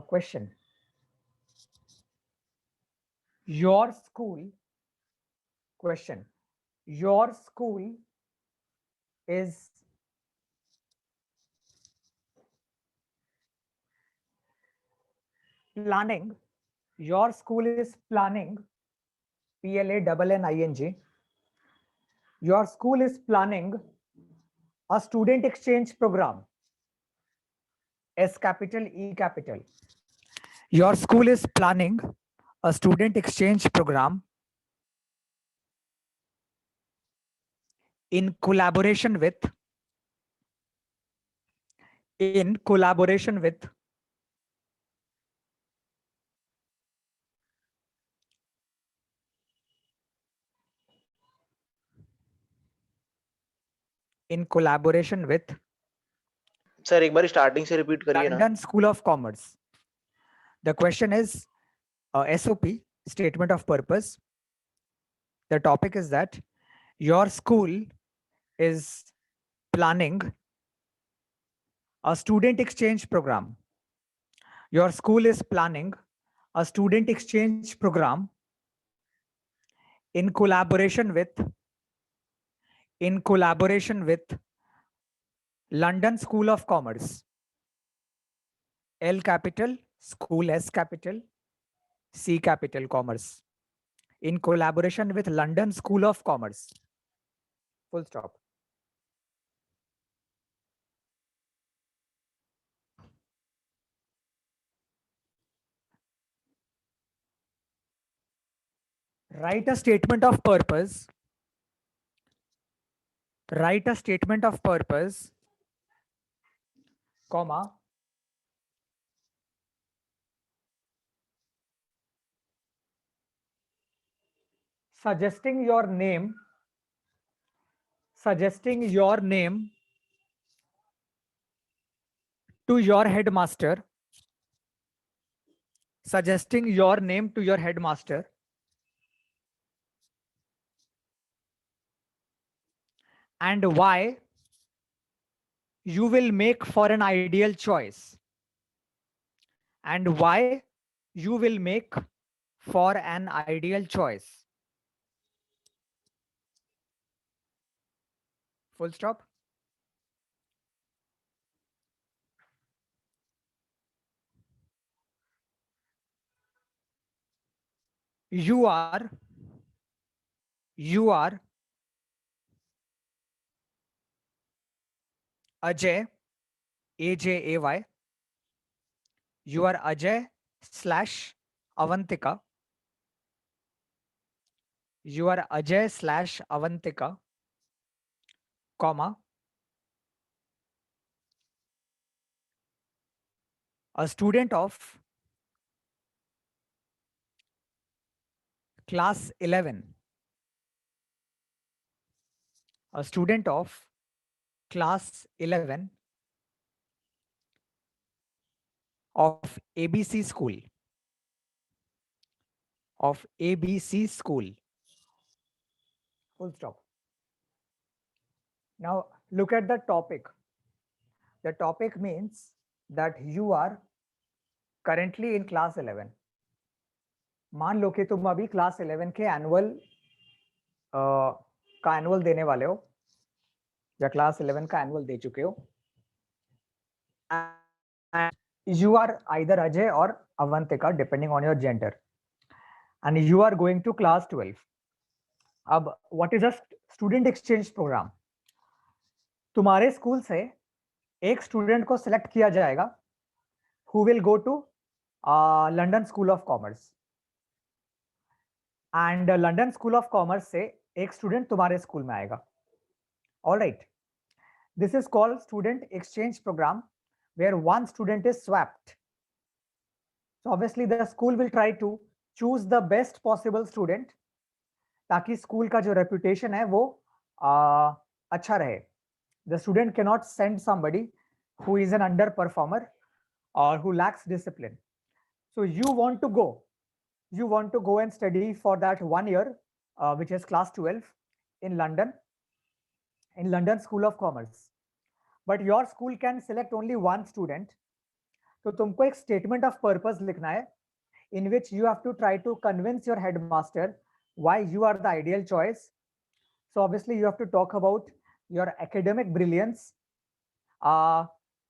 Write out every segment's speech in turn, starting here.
Question. Your school, question. Your school is planning, your school is planning, PLANNING, your school is planning a student exchange program, S capital, E capital. Your school is planning a student exchange program in collaboration with in collaboration with in collaboration with sir एक बार starting से repeat करिए ना. London School of Commerce. The question is SOP, statement of purpose. The topic is that your school is planning a student exchange program. Your school is planning a student exchange program in collaboration with London School of Commerce. L capital, school, S capital, C capital, commerce. In collaboration with London School of Commerce. Full stop. Write a statement of purpose. Write a statement of purpose, comma, suggesting your name to your headmaster, suggesting your name to your headmaster, and why you will make for an ideal choice, and why you will make for an ideal choice. Full stop. You are Ajay, AJAY. You are Ajay slash Avantika. You are Ajay slash Avantika, comma, a student of class 11. A student of class 11 of ABC school. Of ABC school. Full stop. Now look at the topic. The topic means that you are currently in class 11. मान लो कि तुम अभी class 11 के annual देने वाले हो या class 11 का एनुअल दे चुके हो. And you are either Ajay or Avantika depending on your gender, and you are going to class 12. अब what is a student exchange program? तुम्हारे स्कूल से एक स्टूडेंट को सिलेक्ट किया जाएगा who will go to London School of Commerce, and London School of Commerce से एक student तुम्हारे स्कूल में आएगा. All right, this is called student exchange program where one student is swapped. So obviously the school will try to choose the best possible student ताकि school का जो reputation है वो अच्छा रहे. The student cannot send somebody who is an underperformer or who lacks discipline. So you want to go and study for that 1 year, which is class 12 in London School of Commerce. But your school can select only one student तो तुमको एक statement of purpose लिखना है in which you have to try to convince your headmaster why you are the ideal choice. So obviously you have to talk about your academic brilliance,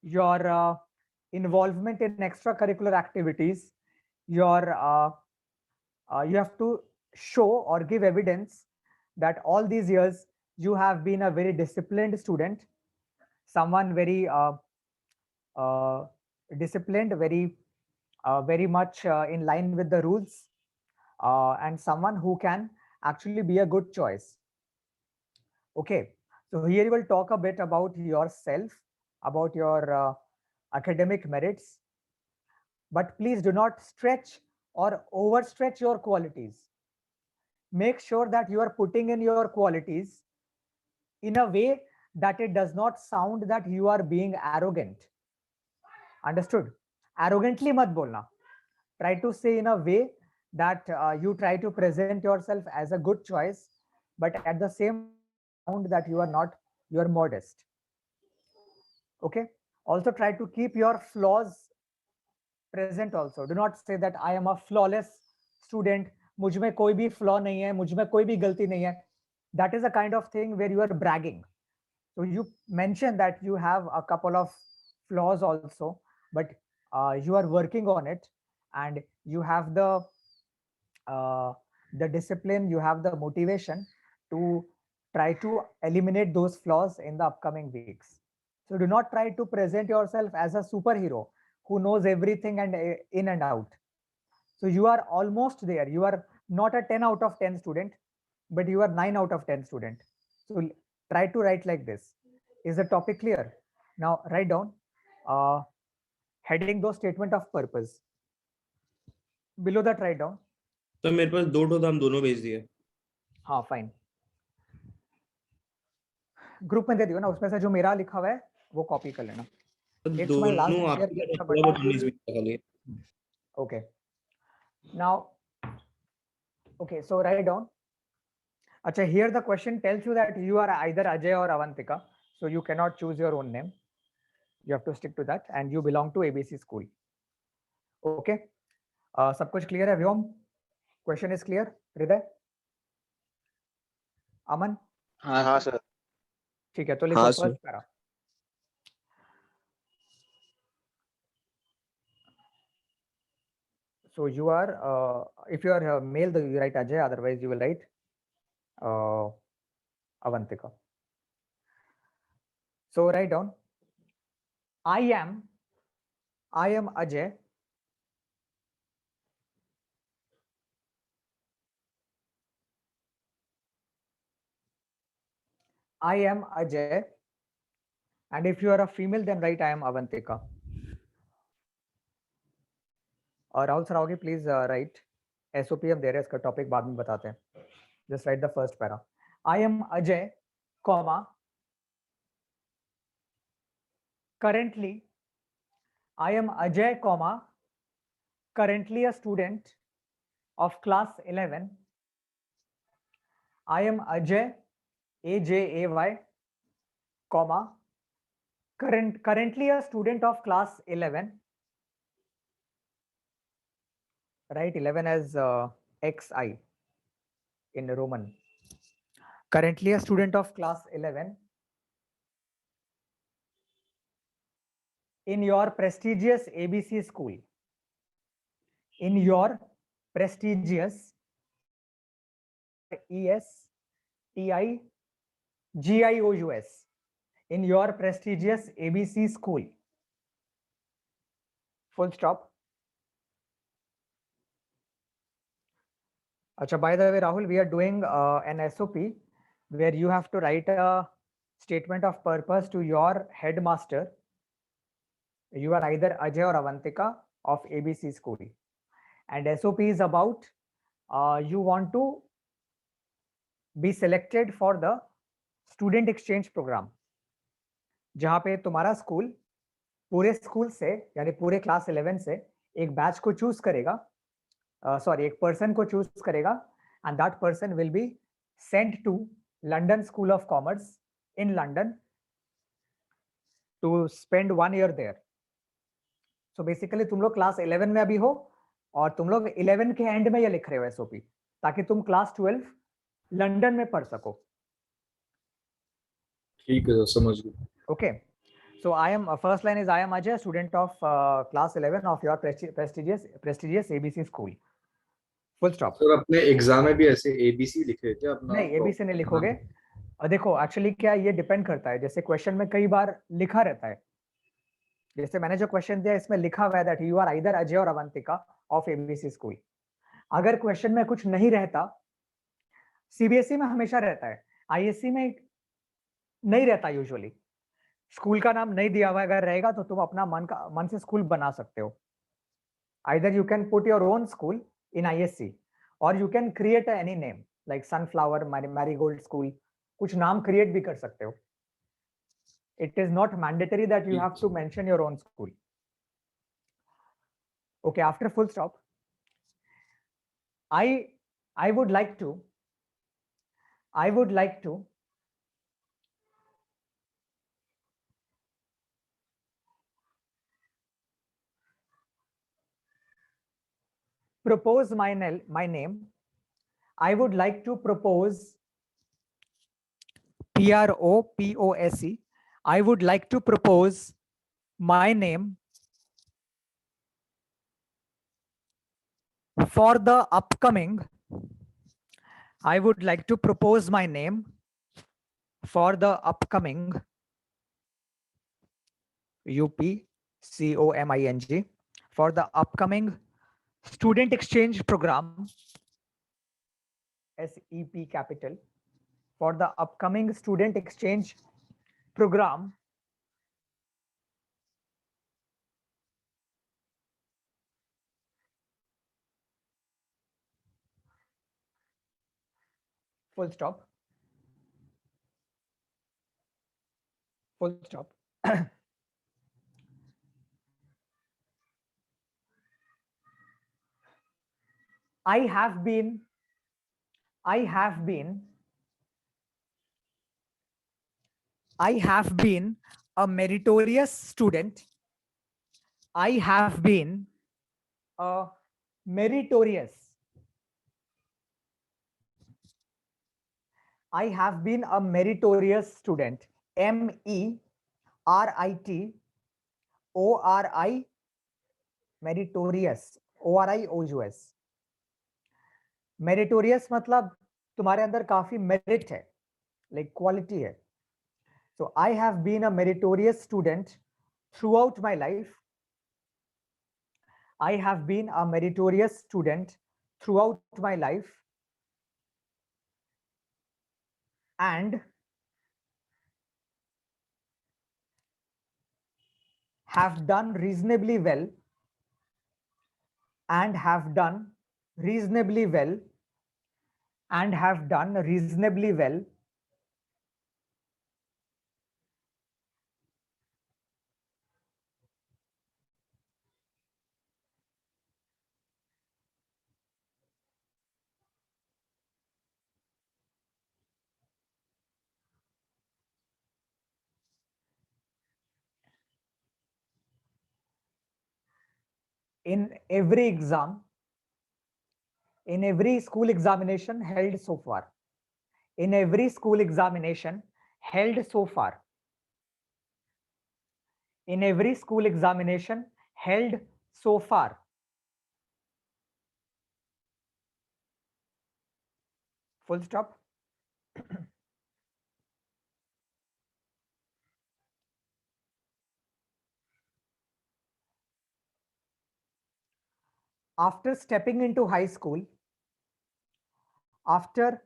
your involvement in extracurricular activities, you have to show or give evidence that all these years you have been a very disciplined student, someone very uh, disciplined, very much in line with the rules, and someone who can actually be a good choice. Okay, so here you will talk a bit about yourself, about your academic merits, but please do not stretch or overstretch your qualities. Make sure that you are putting in your qualities in a way that it does not sound that you are being arrogant. Understood? Arrogantly mat bolna. Try to say in a way that you try to present yourself as a good choice, but at the same time it should sound that you are modest. Okay, also try to keep your flaws present. Also do not say that I am a flawless student, मुझ में कोई भी flaw नहीं है, मुझ में कोई भी गलती नहीं है. That is a kind of thing where you are bragging. So you mention that you have a couple of flaws also, but you are working on it, and you have uh, the discipline, you have the motivation to try to eliminate those flaws in the upcoming weeks. So do not try to present yourself as a superhero who knows everything and in and out. So you are almost there. You are not a 10 out of 10 student, but you are 9 out of 10 student. So try to write like this. Is the topic clear? Now write down uh, heading those statement of purpose. Below that write down. तो मेरे पास दो हम दोनों भेज दिए. हाँ fine. Group में दे दियो ना, उसमें से जो मेरा लिखा हुआ है वो कॉपी कर लेना. एक तुम्हारे लास्ट शेयर किया था but okay. Now okay, so write down. Acha, here the question tells you that you are either Ajay or Avantika, so you cannot choose your own name. You have to stick to that, and you belong to ABC school. Okay, सब कुछ clear है व्योम? Question is clear, हृदय? अमन? हाँ sir. ठीक है, तो लिखो first para. So you are, if you are male, you write Ajay. Otherwise, you will write Avantika. So write down. I am Ajay. I am Ajay. And if you are a female, then write I am Avantika. और Rahul Saraogi please right SOP हम दे रहे हैं, इसका topic बाद में बताते हैं. Just right the first para. I am Ajay comma currently I am Ajay comma currently a student of class 11. I am Ajay AJAY comma currently a student of class 11. Write 11 as XI in Roman. Currently a student of class 11 in your prestigious ABC school. In your prestigious ESTIGIOUS in your prestigious ABC school. Full stop. Acha, by the way, Rahul, we are doing an SOP where you have to write a statement of purpose to your headmaster. You are either Ajay or Avantika of ABC school. And SOP is about you want to be selected for the student exchange program, जहाँ पे तुम्हारा school पूरे school से यानी पूरे class 11 से एक batch को चूज करेगा, सॉरी एक पर्सन को चूज करेगा, and that person will be sent to London School of Commerce in London to spend 1 year there. So basically तुम लोग क्लास 11 में अभी हो और तुम लोग 11 के एंड में ये लिख रहे हो एसओपी, ताकि तुम क्लास 12 लंदन में पढ़ सको। ठीक है, समझ गया। Okay. So I am first line is I am Ajay, student of class 11 of your prestigious ABC school. Full stop. Sir अपने एग्जाम में भी ऐसे एबीसी लिखे थे अपना? नहीं, ABC नहीं लिखोगे। देखो एक्चुअली क्या ये डिपेंड करता है, जैसे क्वेश्चन में कई बार लिखा रहता है, जैसे मैंने जो क्वेश्चन दिया इसमें लिखा हुआ है that you are either Ajay और अवंतिका ऑफ एबीसी स्कूल। अगर क्वेश्चन में कुछ नहीं रहता, सीबीएसई में हमेशा रहता है, आईएससी में नहीं रहता यूजुअली। स्कूल का नाम नहीं दिया हुआ अगर रहेगा तो तुम अपना मन से स्कूल बना सकते हो। Either you can put your own school in ISC or you can create any name like Sunflower, Marigold School, कुछ नाम create भी कर सकते हो। It is not mandatory that you have to mention your own school. Okay, after full stop, I would like to propose my name. I would like to propose PROPOSE. I would like to propose my name for the upcoming. I would like to propose my name for the upcoming UPCOMING for the upcoming student exchange program, SEP capital, for the upcoming student exchange program full stop. Full stop. I have been a meritorious student. I have been a meritorious. I have been a meritorious student. MERITORI, meritorious, ORIOUS. Meritorious मतलब तुम्हारे अंदर काफी merit है, like quality है. So I have been a meritorious student throughout my life. I have been a meritorious student throughout my life and have done reasonably well and have done reasonably well and have done reasonably well in every exam, in every school examination held so far. In every school examination held so far. In every school examination held so far. Full stop. After stepping into high school, after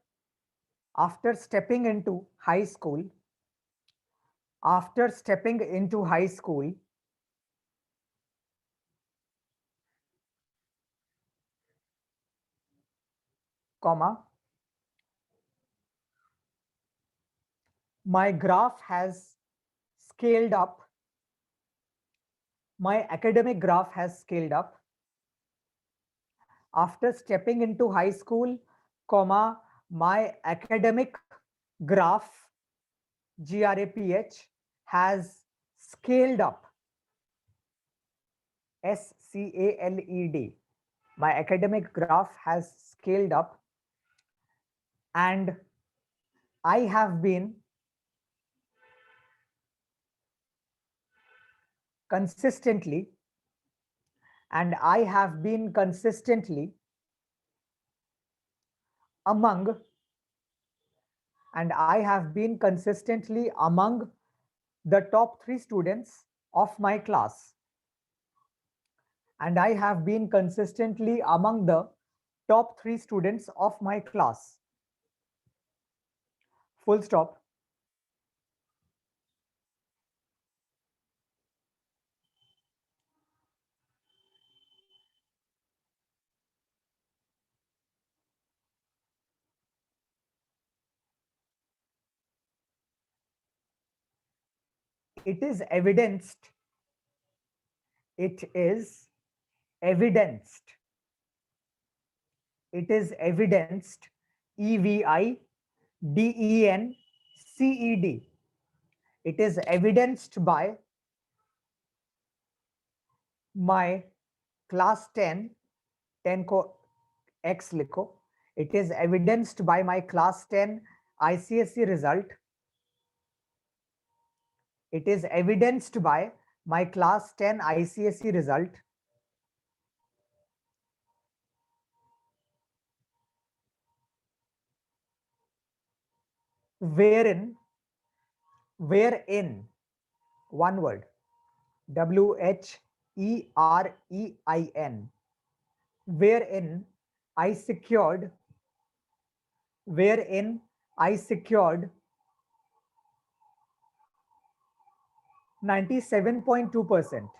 stepping into high school, after stepping into high school, comma, my graph has scaled up. My academic graph has scaled up. After stepping into high school, comma, my academic graph, GRAPH, has scaled up. SCALED. My academic graph has scaled up, and I have been consistently among the top 3 students of my class. And I have been consistently among the top 3 students of my class. Full stop. It is evidenced. It is evidenced. It is evidenced. EVIDENCED. It is evidenced by my class 10 को X लिखो. It is evidenced by my class 10 ICSE result. It is evidenced by my class 10 ICSE result. Wherein, one word, WHEREIN, wherein I secured 97.2%.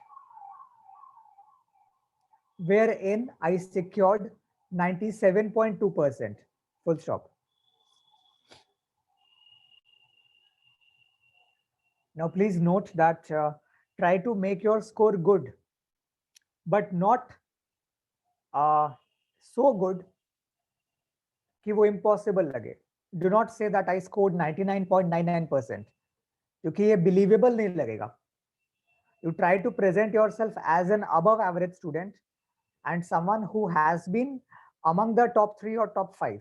Wherein I secured 97.2%. Full stop. Now, please note that try to make your score good, but not so good कि वो impossible लगे. Do not say that I scored 99.99%, क्योंकि ये believable नहीं लगेगा. You try to present yourself as an above average student and someone who has been among the top 3 or top 5.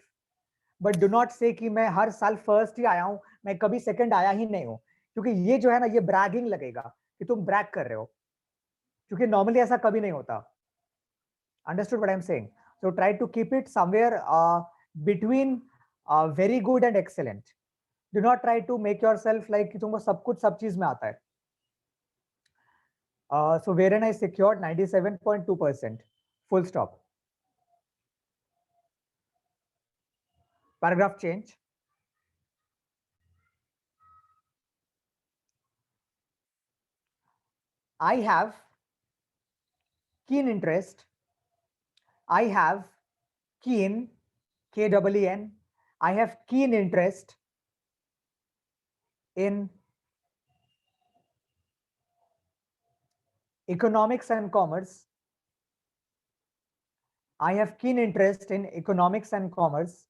But do not say कि मैं हर साल first ही आया हूँ, मैं कभी second आया ही नहीं हूँ, क्योंकि ये जो है ना, ये bragging लगेगा कि तुम brag कर रहे हो, क्योंकि normally ऐसा कभी नहीं होता. Understood what I'm saying? So try to keep it somewhere between very good and excellent. Do not try to make yourself like कि तुमको सब कुछ सब चीज में आता है. So wherein I secured 97.2%. Full stop. Paragraph change. I have keen interest. I have keen, K-E-E-N. I have keen interest in economics and commerce. I have keen interest in economics and commerce.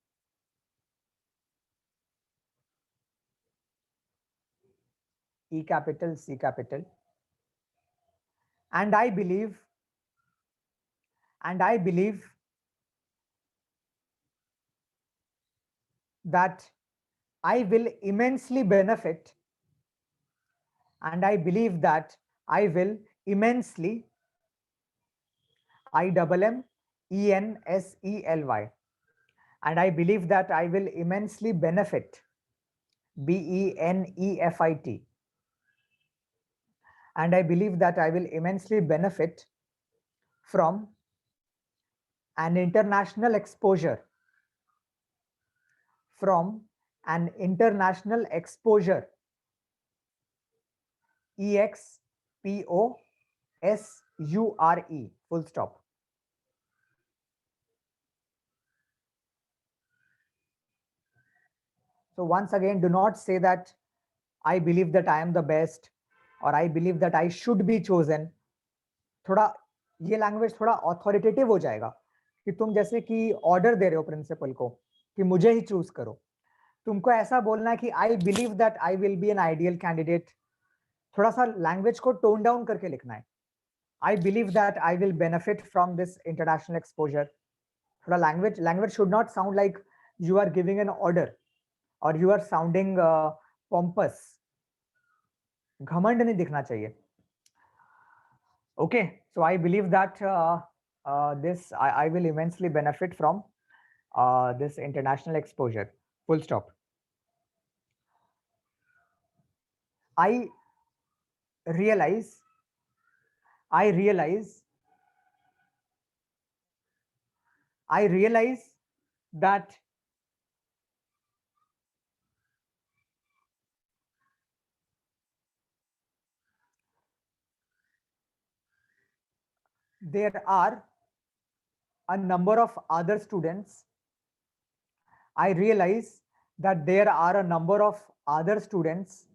E capital, C capital. And I believe that I will immensely benefit, and I believe that I will immensely, IMMENSELY, and I believe that I will immensely benefit, BENEFIT, and I believe that I will immensely benefit from an international exposure, EXPOSURE, full stop. So once again, do not say that I believe that I am the best or I believe that I should be chosen. थोड़ा ये language थोड़ा authoritative हो जाएगा कि तुम जैसे कि order दे रहे हो प्रिंसिपल को कि मुझे ही चूज करो. तुमको ऐसा बोलना है कि I believe that I will be an ideal candidate. थोड़ा सा लैंग्वेज को टोन डाउन करके लिखना है. I believe that I will benefit from this international exposure. थोड़ा language should not sound like you are giving an order or you are sounding pompous. घमंड नहीं दिखना चाहिए. Okay, so I believe that I will immensely benefit from this international exposure. Full stop. I realize that there are a number of other students. I realize that there are a number of other students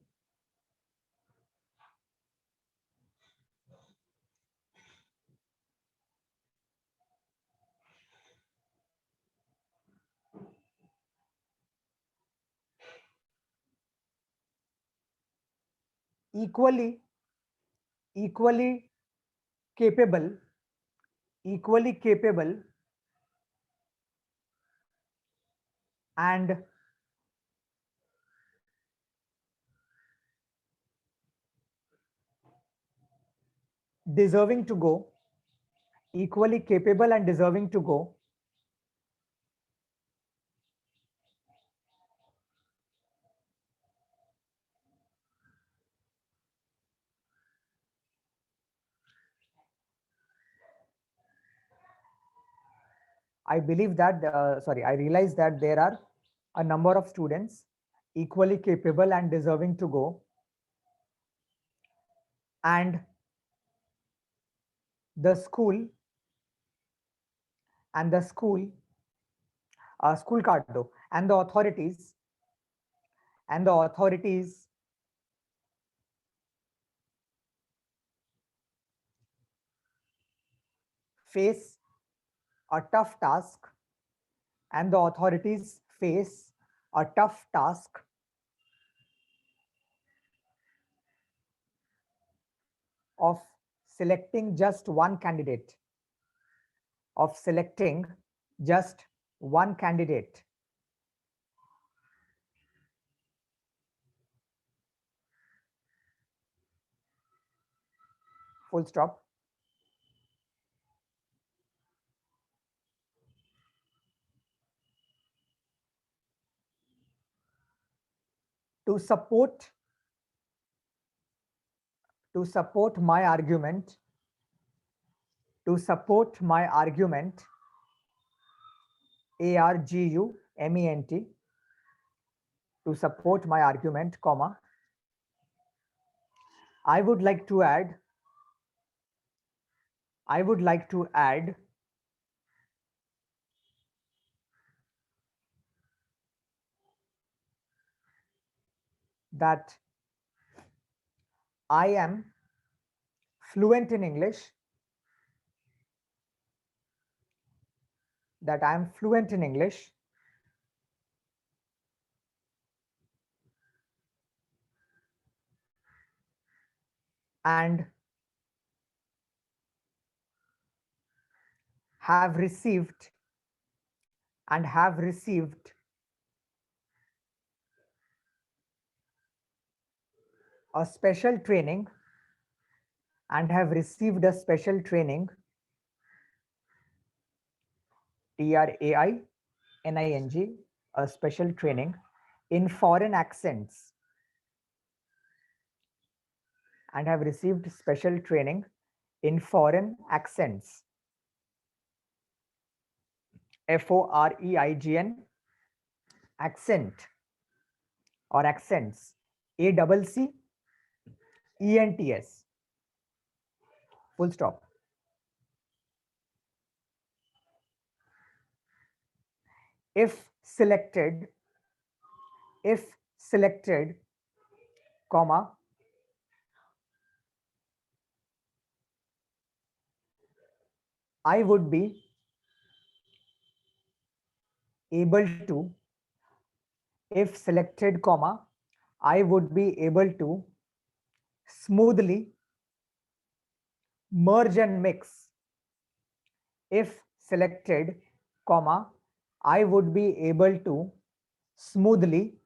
equally capable and deserving to go, equally capable and deserving to go. I believe that, I realize that there are a number of students equally capable and deserving to go. And the school school card though, and the authorities face a tough task of selecting just one candidate. Full stop. To support my argument, argument, to support my argument, comma, I would like to add that I am fluent in English, and have received a special training TRAINING, a special training in foreign accents, and have received special training in foreign accents. FOREIGN, accent or accents. ACCENTS. Full stop. If selected, comma, I would be able to, if selected, comma, I would be able to smoothly merge and mix. If selected, comma, I would be able to smoothly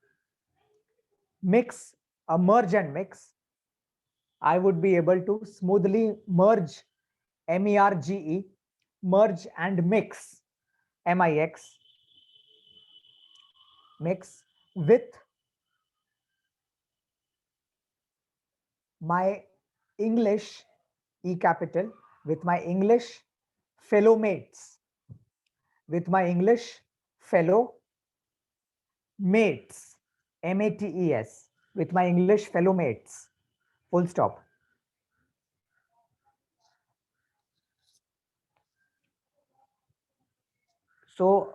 mix, merge and mix. I would be able to smoothly merge, MERGE, merge and mix, MIX, mix with my English, E capital, with my English fellow mates, with my English fellow mates, MATES, with my English fellow mates, full stop. So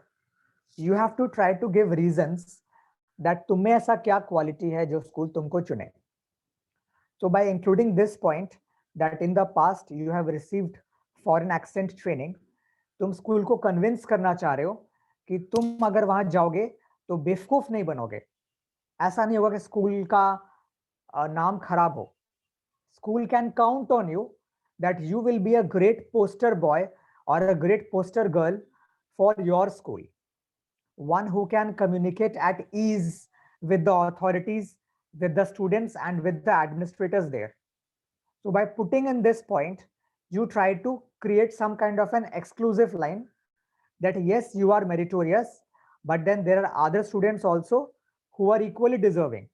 you have to try to give reasons that तुम्हें ऐसा क्या quality है जो school तुमको चुने. So by including this point that in the past you have received foreign accent training, तुम school को convince करना चाह रहे हो कि तुम अगर वहां जाओगे तो बेवकूफ नहीं बनोगे. ऐसा नहीं होगा कि स्कूल का नाम खराब हो. School can count on you that you will be a great poster boy or a great poster girl for your school. One who can communicate at ease with the authorities, with the students, and with the administrators there. So by putting in this point, you try to create some kind of an exclusive line that yes, you are meritorious, but then there are other students also who are equally deserving.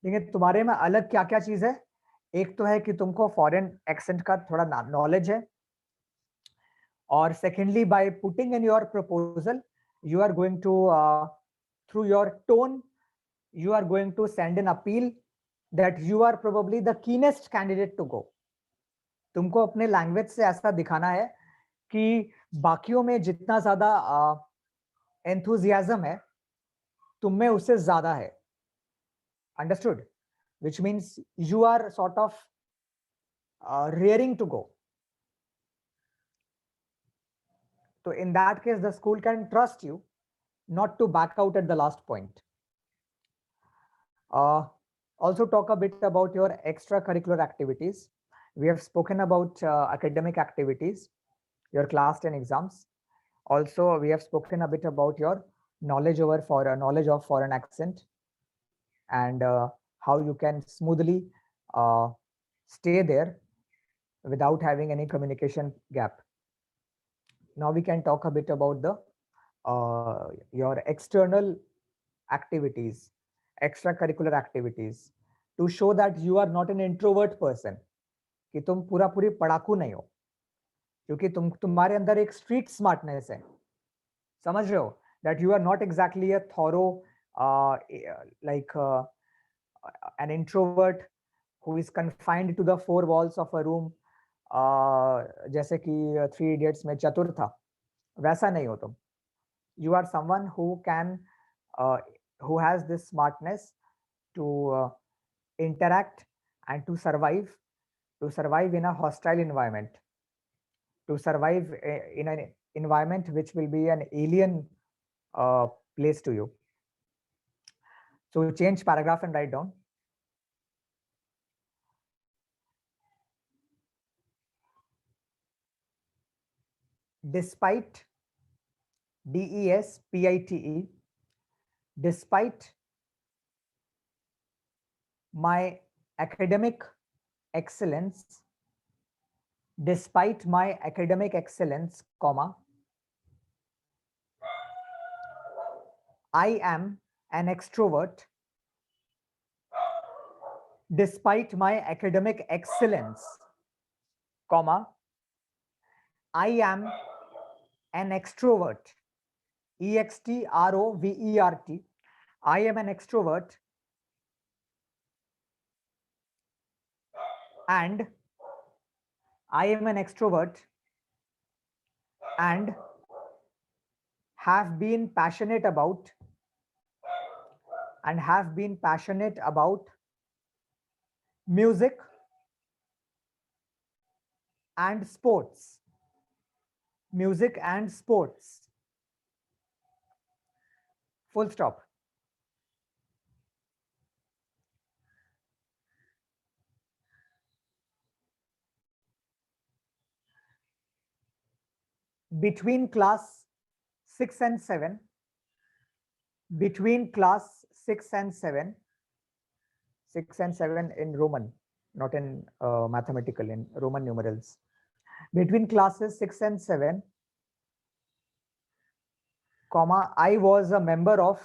लेकिन तुम्हारे में अलग क्या क्या चीज है. एक तो है कि तुमको फॉरेन एक्सेंट का थोड़ा नॉलेज है, और secondly by putting in your proposal you are going to through your tone you are going to send an appeal that you are probably the keenest candidate to go. तुमको अपने language से ऐसा दिखाना है कि बाकियों में जितना ज्यादा एंथुजियाज्म है तुम में उससे ज्यादा है. Understood? Which means you are sort of rearing to go. So in that case, the school can trust you not to back out at the last point. Also talk a bit about your extracurricular activities. We have spoken about academic activities, your class 10 exams. Also, we have spoken a bit about your knowledge knowledge of foreign accent, and how you can smoothly stay there without having any communication gap. Now we can talk a bit about the your external activities, extracurricular activities, to show that you are not an introvert person, कि तुम पूरा पूरी पढ़ाकू नहीं हो, क्योंकि तुम्हारे अंदर एक स्ट्रीट स्मार्टनेस है. समझ रहे हो? that you are not exactly a thorough an introvert who is confined to the four walls of a room, जैसे कि थ्री इडियट्स में चतुर था, वैसा नहीं हो तुम. You are someone who can who has this smartness to interact and to survive in a hostile environment, to survive in an environment which will be an alien place to you. So change paragraph and write down. Despite, DESPITE, despite my academic excellence, despite my academic excellence, comma, I am an extrovert. Despite my academic excellence, comma, I am an extrovert. EXTROVERT. I am an extrovert, and I am an extrovert and have been passionate about music and sports. Music and sports. Full stop. between class 6 and 7, between class 6 and 7, 6 and 7 in Roman, not in mathematical, in Roman numerals. Between classes 6 and 7, comma, I was a member of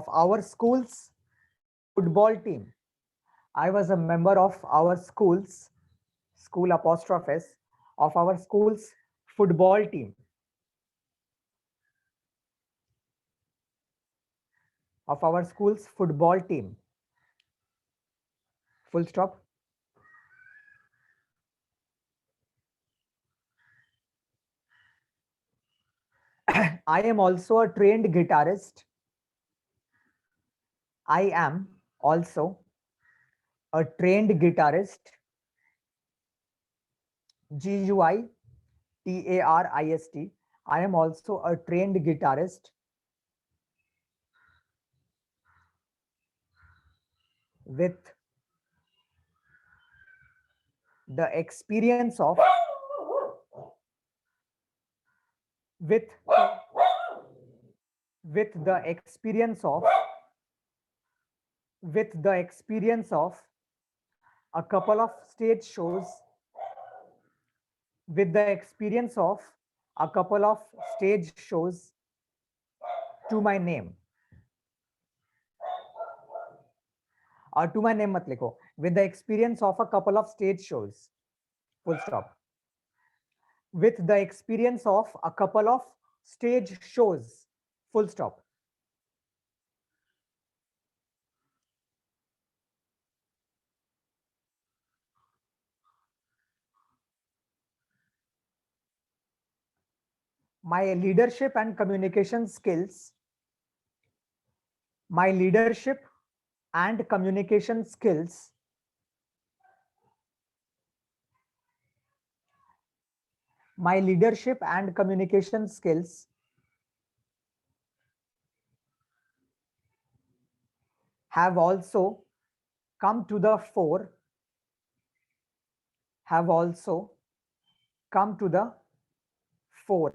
our school's football team. I was a member of our school's, school apostrophe S, of our school's football team. Of our school's football team. Full stop. I am also a trained guitarist. I am also a trained guitarist. Guitarist. I am also a trained guitarist with the experience of with the experience of a couple of stage shows, with the experience of a couple of stage shows to my name. To my name mat likho. With the experience of a couple of stage shows. Full stop. With the experience of a couple of stage shows. Full stop. My leadership and communication skills. My leadership and communication skills have also come to the fore.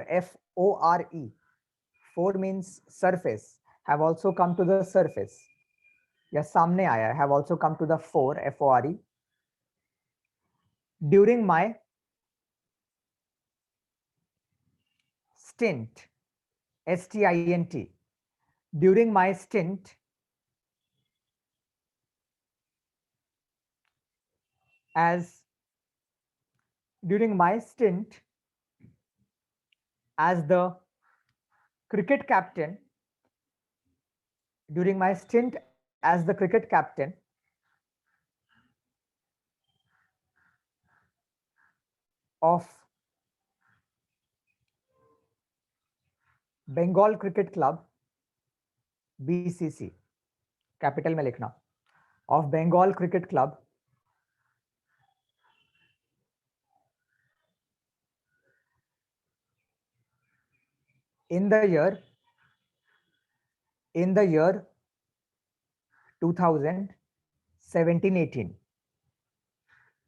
F-O-R-E. Fore means surface. Have also come to the surface. या सामने आया, have also come to the fore, F-O-R-E. During my stint, S-T-I-N-T. During my stint as the cricket captain, of Bengal Cricket Club, BCC, capital में लिखना, of Bengal Cricket Club, in the year 2017-18.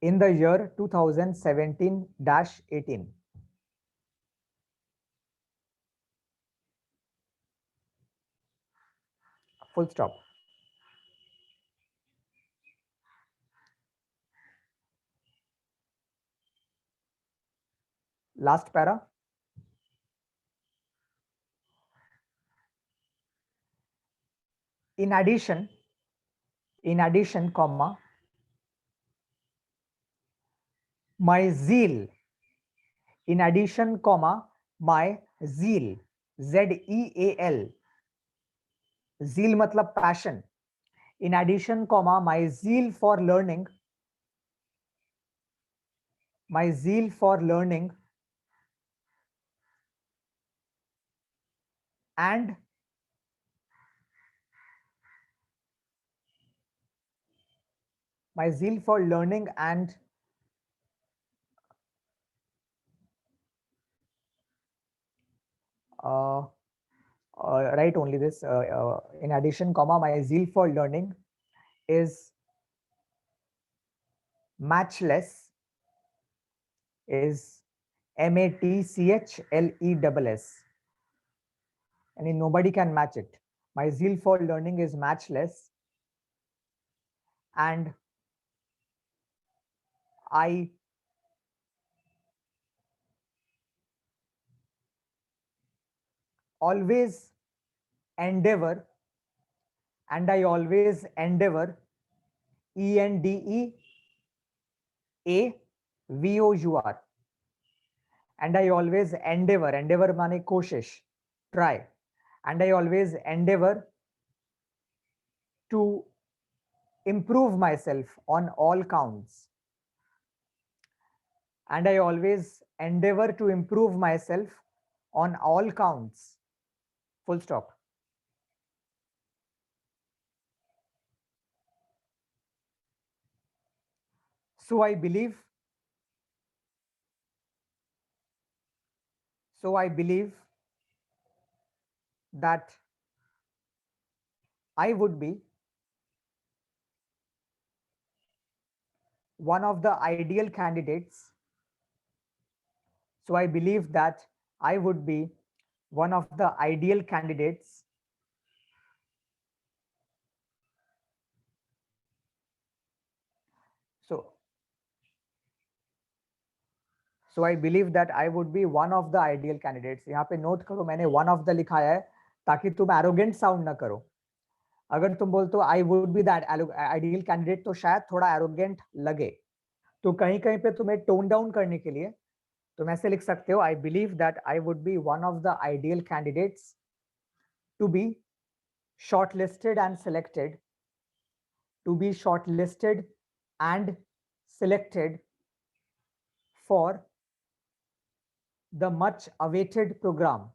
In the year 2017-18. Full stop. Last para. In addition, comma, my zeal. In addition, comma, my zeal. Z-E-A-L. Zeal matlab passion. In addition, comma, my zeal for learning. My zeal for learning and my zeal for learning and write only this. In addition, comma, my zeal for learning is matchless. Is matchless. And nobody can match it. My zeal for learning is matchless, and I always endeavor, and I always endeavor, ENDEAVOUR, and I always endeavor माने कोशिश, try, and I always endeavor to improve myself on all counts, and I always endeavor to improve myself on all counts, full stop. So I believe that I would be one of the ideal candidates. So I believe that I would be one of the ideal candidates so I believe that I would be one of the ideal candidates. यहाँ पे note करो, मैंने one of the लिखा है ताकि तुम arrogant sound ना करो. अगर तुम बोलते हो I would be that ideal candidate तो शायद थोड़ा arrogant लगे. तो कहीं कहीं पे तुम्हें tone down करने के लिए तुम ऐसे लिख सकते हो I believe that I would be one of the ideal candidates to be shortlisted and selected, for the much awaited program,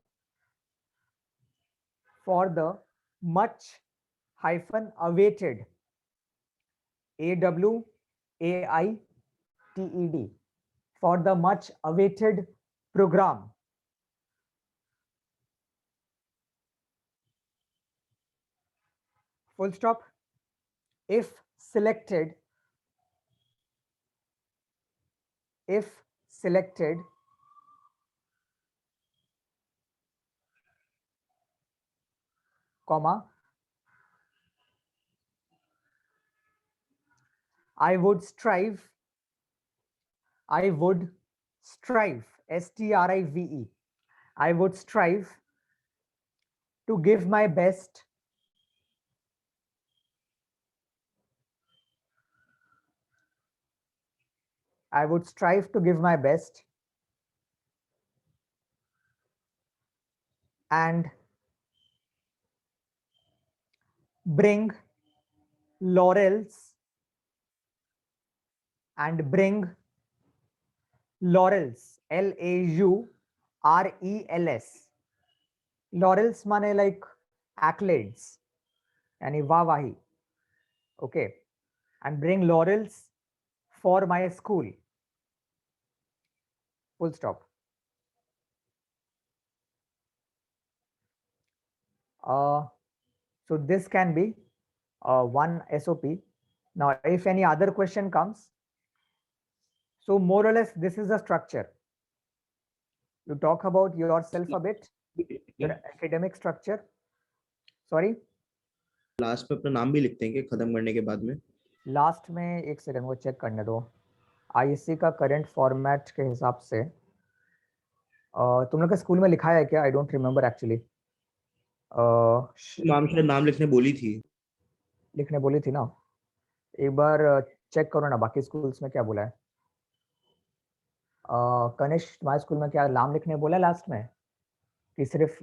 for the much hyphen awaited, AWAITED, for the much awaited program, full stop. If selected, comma, I would strive, STRIVE, I would strive to give my best and bring laurels, LAURELS, laurels माने like accolades, यानी वाहवाही. Okay, and bring laurels for my school, full stop. So this can be one SOP. Now, if any other question comes, so more or less this is the structure. You talk about yourself a bit, your academic structure. Sorry, last में अपना नाम भी लिखते हैं कि खत्म करने के बाद में. लास्ट में एक सेकंड वो चेक करने दो. आईएससी का करंट फॉर्मेट के हिसाब से तुम लोग के स्कूल में लिखा है क्या? I don't remember actually. Ma'am शायद नाम लिखने बोली थी ना. एक बार चेक करो ना बाकी स्कूल्स में क्या बोला है. कनिष्क तुम्हारे स्कूल में क्या नाम लिखने बोला लास्ट में कि सिर्फ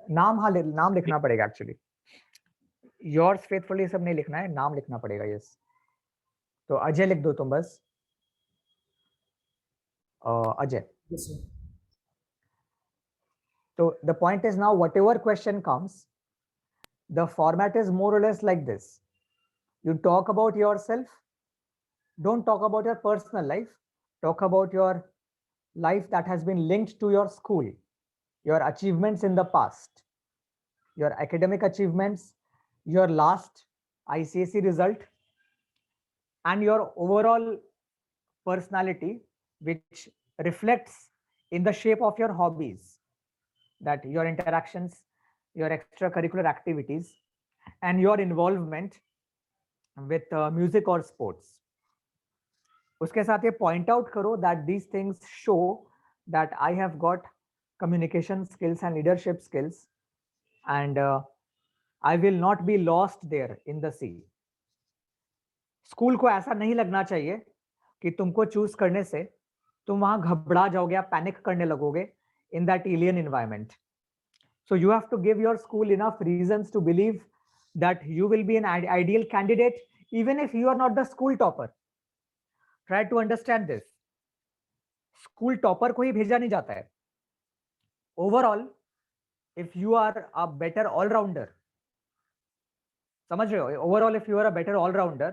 नाम? हाँ, नाम लिखना पड़ेगा एक्चुअली. योर्स फेथफुली सब नहीं लिखना है, नाम लिखना पड़ेगा. यस, तो अजय लिख दो तुम बस. Ajay. So the point is now whatever question comes, the format is more or less like this. You talk about yourself. Don't talk about your personal life. Talk about your life that has been linked to your school, your achievements in the past. your academic achievements, your last ICSE result, and your overall personality, which reflects in the shape of your hobbies, that your interactions, your extracurricular activities, and your involvement with music or sports. उसके साथ ये point out करो that these things show that I have got communication skills and leadership skills, and I will not be lost there in the sea. School को ऐसा नहीं लगना चाहिए कि तुमको चूज करने से तुम वहां घबरा जाओगे या पैनिक करने लगोगे in that alien environment. So you have to give your school enough reasons to believe that you will be an ideal candidate even if you are not the school topper. Try to understand this. School topper को ही भेजा नहीं जाता है. Overall, if you are a better all-rounder, समझ रहे हो? Overall, if you are a better all-rounder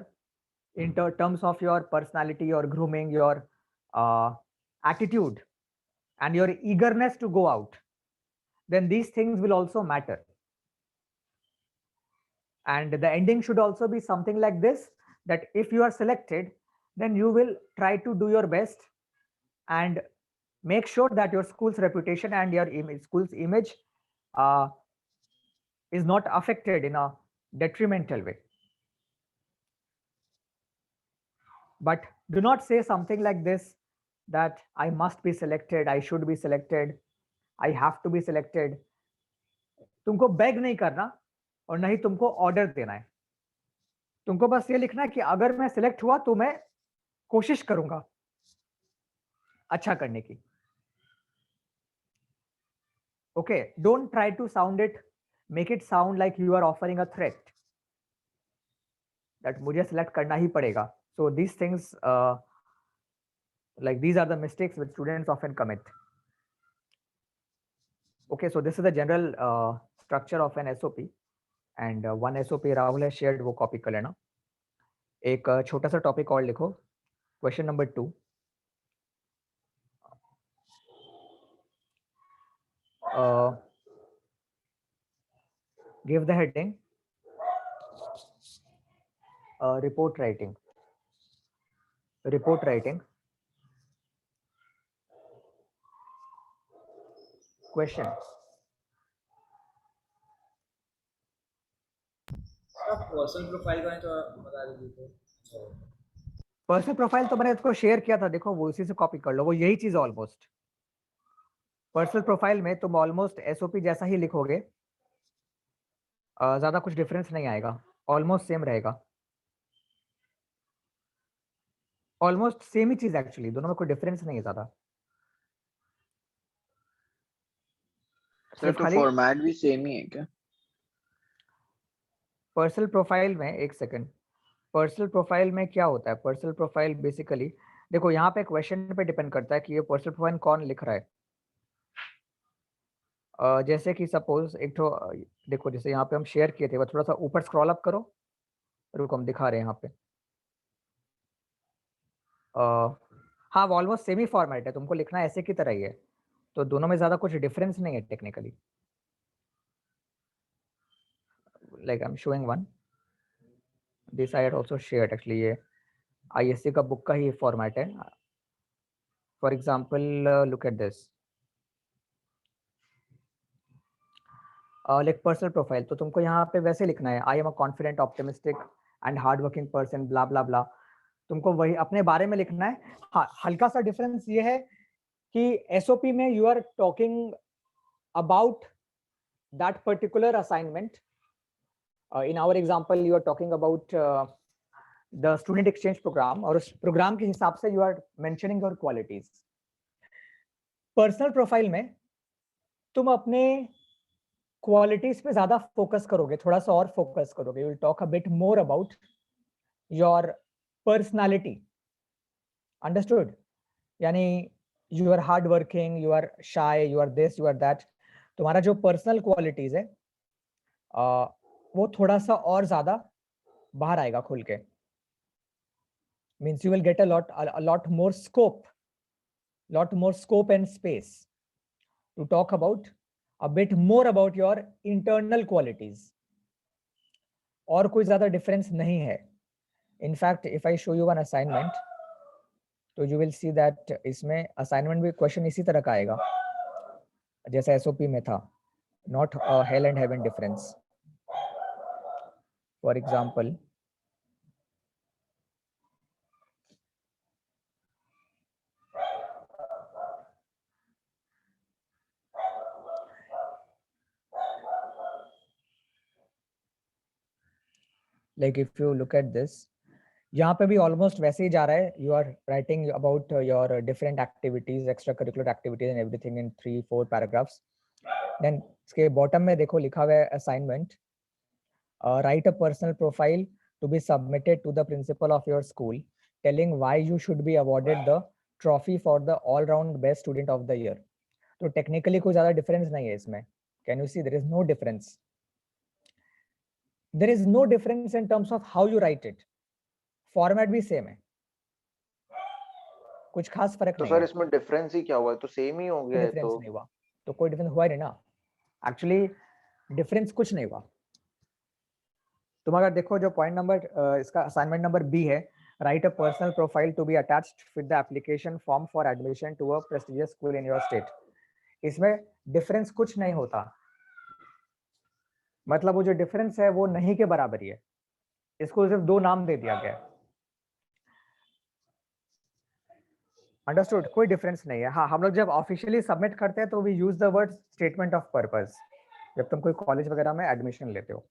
in terms of your personality, your grooming, your attitude, and your eagerness to go out, then these things will also matter. And the ending should also be something like this, that if you are selected, then you will try to do your best and make sure that your school's reputation and your school's image is not affected in a detrimental way. But do not say something like this, that I must be selected, I should be selected, I have to be selected. तुमको beg नहीं करना और नहीं तुमको order देना है. तुमको बस ये लिखना है कि अगर मैं select हुआ तो मैं कोशिश करूंगा अच्छा करने की. Okay, don't try to make it sound like you are offering a threat that मुझे select करना ही पड़ेगा. So these things, like these are the mistakes which students often commit. Okay, so this is the general structure of an SOP, and one SOP Rahul has shared, वो copy कर लेना. एक छोटा सा topic और लिखो. Question number 2. Give the heading report writing. Report writing. Question. Personal profile का तो बता दीजिए. पर्सनल प्रोफाइल तो मैंने इसको शेयर किया था, देखो वो उसी से कॉपी कर लो, वो यही चीज ऑलमोस्ट. पर्सनल प्रोफाइल में तुम ऑलमोस्ट एसओपी जैसा ही लिखोगे, ज्यादा कुछ डिफरेंस नहीं आएगा, ऑलमोस्ट सेम रहेगा. ऑलमोस्ट सेम ही चीज एक्चुअली, दोनों में कोई डिफरेंस नहीं है ज्यादा. सर तो फॉर्मेट भी सेम ही है क्या? पर्सनल प्रोफाइल में एक सेकंड, पर्सनल प्रोफाइल में क्या होता है? पर्सनल प्रोफाइल बेसिकली देखो यहाँ पे क्वेश्चन पे डिपेंड करता है कि ये पर्सनल प्रोफाइल कौन लिख रहा है. जैसे कि सपोज एक तो देखो, जैसे यहाँ पे हम शेयर किए थे, वो थोड़ा सा ऊपर स्क्रॉल अप करो, रुको हम दिखा रहे हैं यहाँ पे. हाँ, वो ऑलमोस्ट सेमी फॉर्मेट है, तुमको लिखना ऐसे की तरह ही है, तो दोनों में ज्यादा कुछ डिफरेंस नहीं है technically. Like I am showing one, this I had also shared actually, ये आईएससी का बुक का ही फॉर्मेट है. For example look at this, like personal profile, तो तुमको यहाँ पे वैसे लिखना है, I am a confident, optimistic and hard working person, blah blah blah. तुमको वही अपने बारे में लिखना है. हाँ, हल्का सा डिफरेंस ये है कि एसओपी में you are talking about that particular assignment. In our example you are talking about the student exchange programme, और उस प्रोग्राम के हिसाब से you are mentioning your qualities. Personal profile में तुम अपने क्वालिटीज पे ज्यादा फोकस करोगे, थोड़ा सा और फोकस करोगे. You will talk a bit more about your personality. Understood? यानी you are hard working, you are shy, you are this, you are that. तुम्हारा जो पर्सनल क्वालिटीज है वो थोड़ा सा और ज्यादा बाहर आएगा खुल के. Means you will gate a lot more scope and space to talk about a bit more about your internal qualities. और कोई ज्यादा डिफरेंस नहीं है. In fact, if I show you one assignment, तो you will see that इसमें assignment भी question इसी तरह का आएगा जैसा SOP में था. Not a hell and heaven difference. For example, like if you look at this, यहाँ पे भी ऑलमोस्ट वैसे ही जा रहा है. You are writing about your different activities, extra curricular activities and everything in 3-4 paragraphs. Then इसके बॉटम में देखो लिखा हुआ है assignment, write a personal profile to be submitted to the principal of your school telling why you should be awarded the trophy for the all round best student of the year. तो technically कोई ज्यादा difference नहीं है इसमें. Can you see there is no difference. There is no difference in terms of how you write it. Format भी same है, कुछ खास फर्क तो नहीं सर है. इसमें डिफरेंस ही क्या हुआ है? तो सेम ही हो कोई गया है. डिफरेंस तो नहीं हुआ. तो कोई डिफरेंस हुआ ही नहीं ना. एक्चुअली डिफरेंस कुछ नहीं हुआ. तुम अगर देखो जो पॉइंट नंबर इसका असाइनमेंट नंबर बी है, write a personal profile to be attached with the application form for admission to a prestigious school in your state. इसमें डिफरेंस कुछ नहीं होता. मतलब वो जो डिफरेंस है वो नहीं के बराबर ही है. इसको सिर्फ 2 नाम दे दिया गया है. अंडरस्टूड. कोई डिफरेंस नहीं है. हाँ, हम लोग जब ऑफिशियली सबमिट करते हैं तो we use the word statement of purpose जब तुम कोई कॉलेज वगैरह में एडमिशन लेते हो.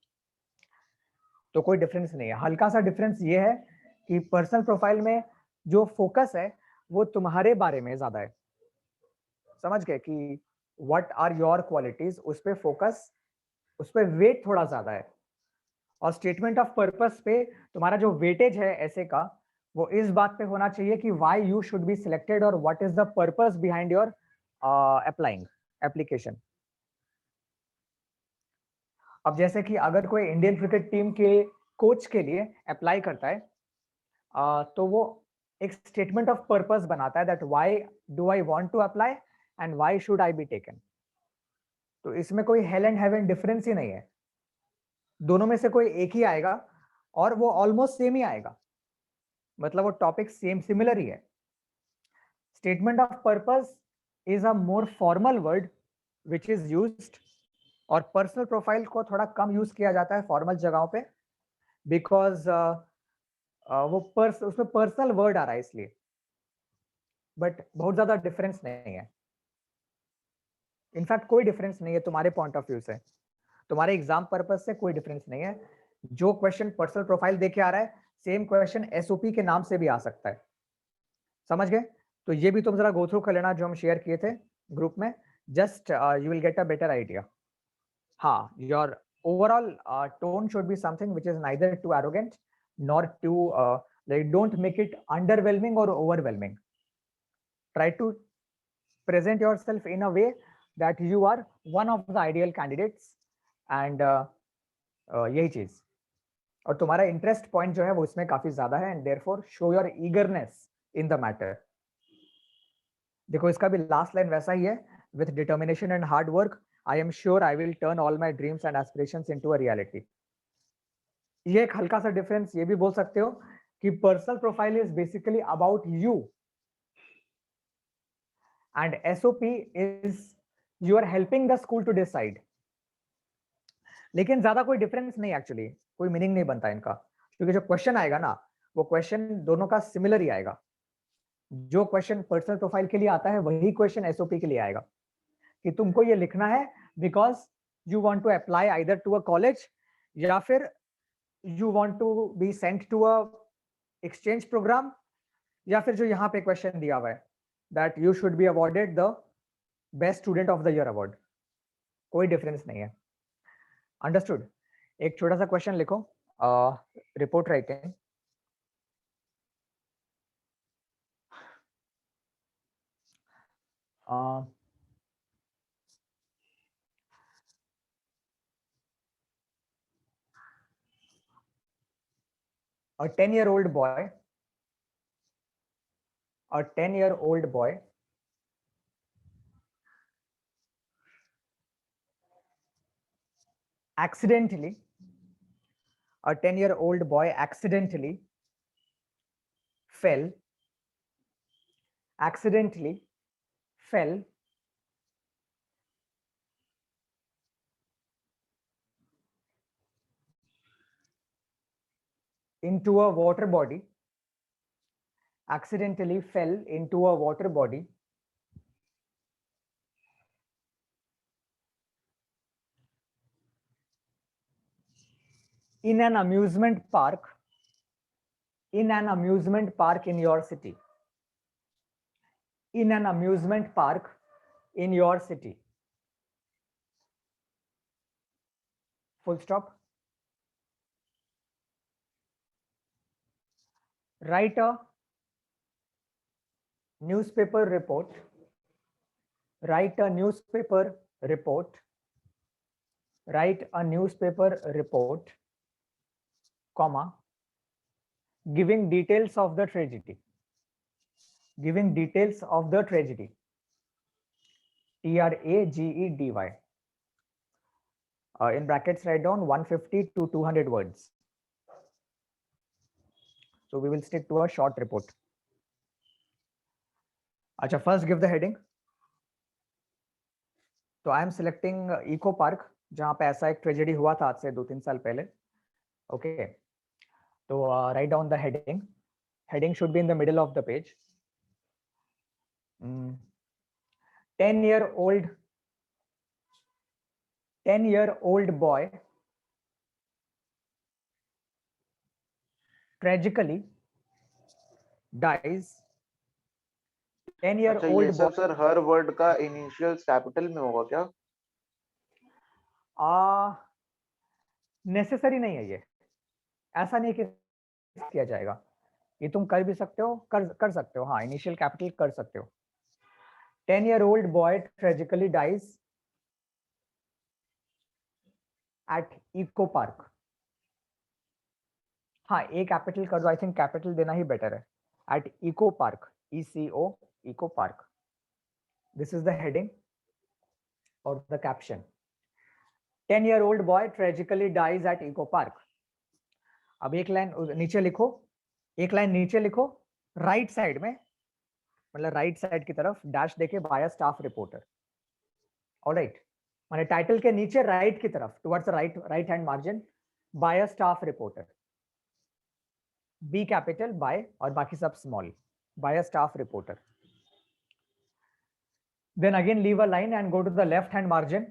तो कोई डिफरेंस नहीं है. हल्का सा डिफरेंस ये है कि पर्सनल प्रोफाइल में जो फोकस है वो तुम्हारे बारे में ज्यादा है. समझ गए कि व्हाट आर योर क्वालिटीज, उस पे फोकस, उस पे वेट थोड़ा ज्यादा है. और स्टेटमेंट ऑफ पर्पस पे तुम्हारा जो वेटेज है ऐसे का वो इस बात पे होना चाहिए कि why you should be selected और what is the purpose behind your applying application. अब जैसे कि अगर कोई इंडियन क्रिकेट टीम के कोच के लिए अप्लाई करता है तो वो एक स्टेटमेंट ऑफ पर्पस बनाता है that why do I want to apply and why should I be taken. तो इसमें कोई हेल एंड हेवन डिफरेंस ही नहीं है. दोनों में से कोई एक ही आएगा और वो ऑलमोस्ट सेम ही आएगा. मतलब वो टॉपिक सेम सिमिलर ही है. Statement of purpose is a more formal word which is used, और पर्सनल प्रोफाइल को थोड़ा कम यूज किया जाता है फॉर्मल जगहों पे बिकॉज उसमें पर्सनल वर्ड आ रहा है इसलिए. बट बहुत ज्यादा डिफरेंस नहीं है. इनफैक्ट कोई डिफरेंस नहीं है तुम्हारे पॉइंट ऑफ व्यू से. तुम्हारे एग्जाम पर्पस से कोई डिफरेंस नहीं है. जो क्वेश्चन पर्सनल प्रोफाइल देके आ रहा है सेम क्वेश्चन एसओपी के नाम से भी आ सकता है. समझ गए. तो ये भी तुम जरा गो थ्रू कर लेना जो हम शेयर किए थे ग्रुप में. Just you will get a better idea. हाँ, your overall tone should be something which is neither too arrogant nor too like don't make it underwhelming or overwhelming. Try to present yourself in a way that you are one of the ideal candidates and यही चीज. और तुम्हारा interest point जो है वो इसमें काफी ज्यादा है and therefore show your eagerness in the matter. देखो इसका भी लास्ट लाइन वैसा ही है. With determination and hard work I am sure I will turn all my dreams and aspirations into a reality. ये एक हल्का सा डिफरेंस ये भी बोल सकते हो कि personal profile is basically about you and SOP is you are helping the school to decide. लेकिन ज्यादा कोई डिफरेंस नहीं, एक्चुअली कोई मीनिंग नहीं बनता इनका, क्योंकि जो क्वेश्चन आएगा ना वो क्वेश्चन दोनों का सिमिलर ही आएगा. जो क्वेश्चन पर्सनल प्रोफाइल के लिए आता है वही क्वेश्चन एसओपी के लिए आएगा कि तुमको ये लिखना है because you want to apply either to a college या फिर you want to be sent to a exchange programme, या फिर जो यहाँ पे क्वेश्चन दिया हुआ है that you should be awarded the best student of the year award. कोई डिफरेंस नहीं है. अंडरस्टूड. एक छोटा सा क्वेश्चन लिखो, report writing. A 10-year-old boy, a 10-year-old boy accidentally, a 10-year-old boy accidentally fell into a water body, accidentally fell into a water body in an amusement park in your city. In an amusement park in your city. Full stop. Write a newspaper report. Write a newspaper report. Write a newspaper report, comma, giving details of the tragedy. Giving details of the tragedy. tragedy. In brackets, write down 150 to 200 words. So we will stick to a short report. Acha, first give the heading. तो I am selecting eco park, जहां पे ऐसा एक tragedy हुआ था आज से 2-3 साल पहले. ओके, तो write down the heading. Heading should be in the middle of the page. 10-year-old boy tragically dies. 10-year-old अच्छा, ये सब boy. सर हर वर्ड का इनिशियल्स कैपिटल में होगा क्या? नेसेसरी नहीं है ये, ऐसा नहीं कि किया जाएगा. ये तुम कर भी सकते हो, कर सकते हो. हाँ, इनिशियल कैपिटल कर सकते हो. 10-year-old boy tragically dies at Eco Park. हाँ, ए कैपिटल कर दो. आई थिंक कैपिटल देना ही बेटर है. At Eco Park, ECO, Eco Park. This is the heading or the caption. 10-year-old boy tragically dies at Eco Park. अब एक line नीचे लिखो, right side में, मतलब राइट साइड की तरफ डैश देके बाय स्टाफ रिपोर्टर. ऑलराइट, माने टाइटल के नीचे राइट की तरफ towards right hand margin by staff reporter. B capital by और बाकी सब small. By staff reporter. Then again leave a line and go to the left hand margin.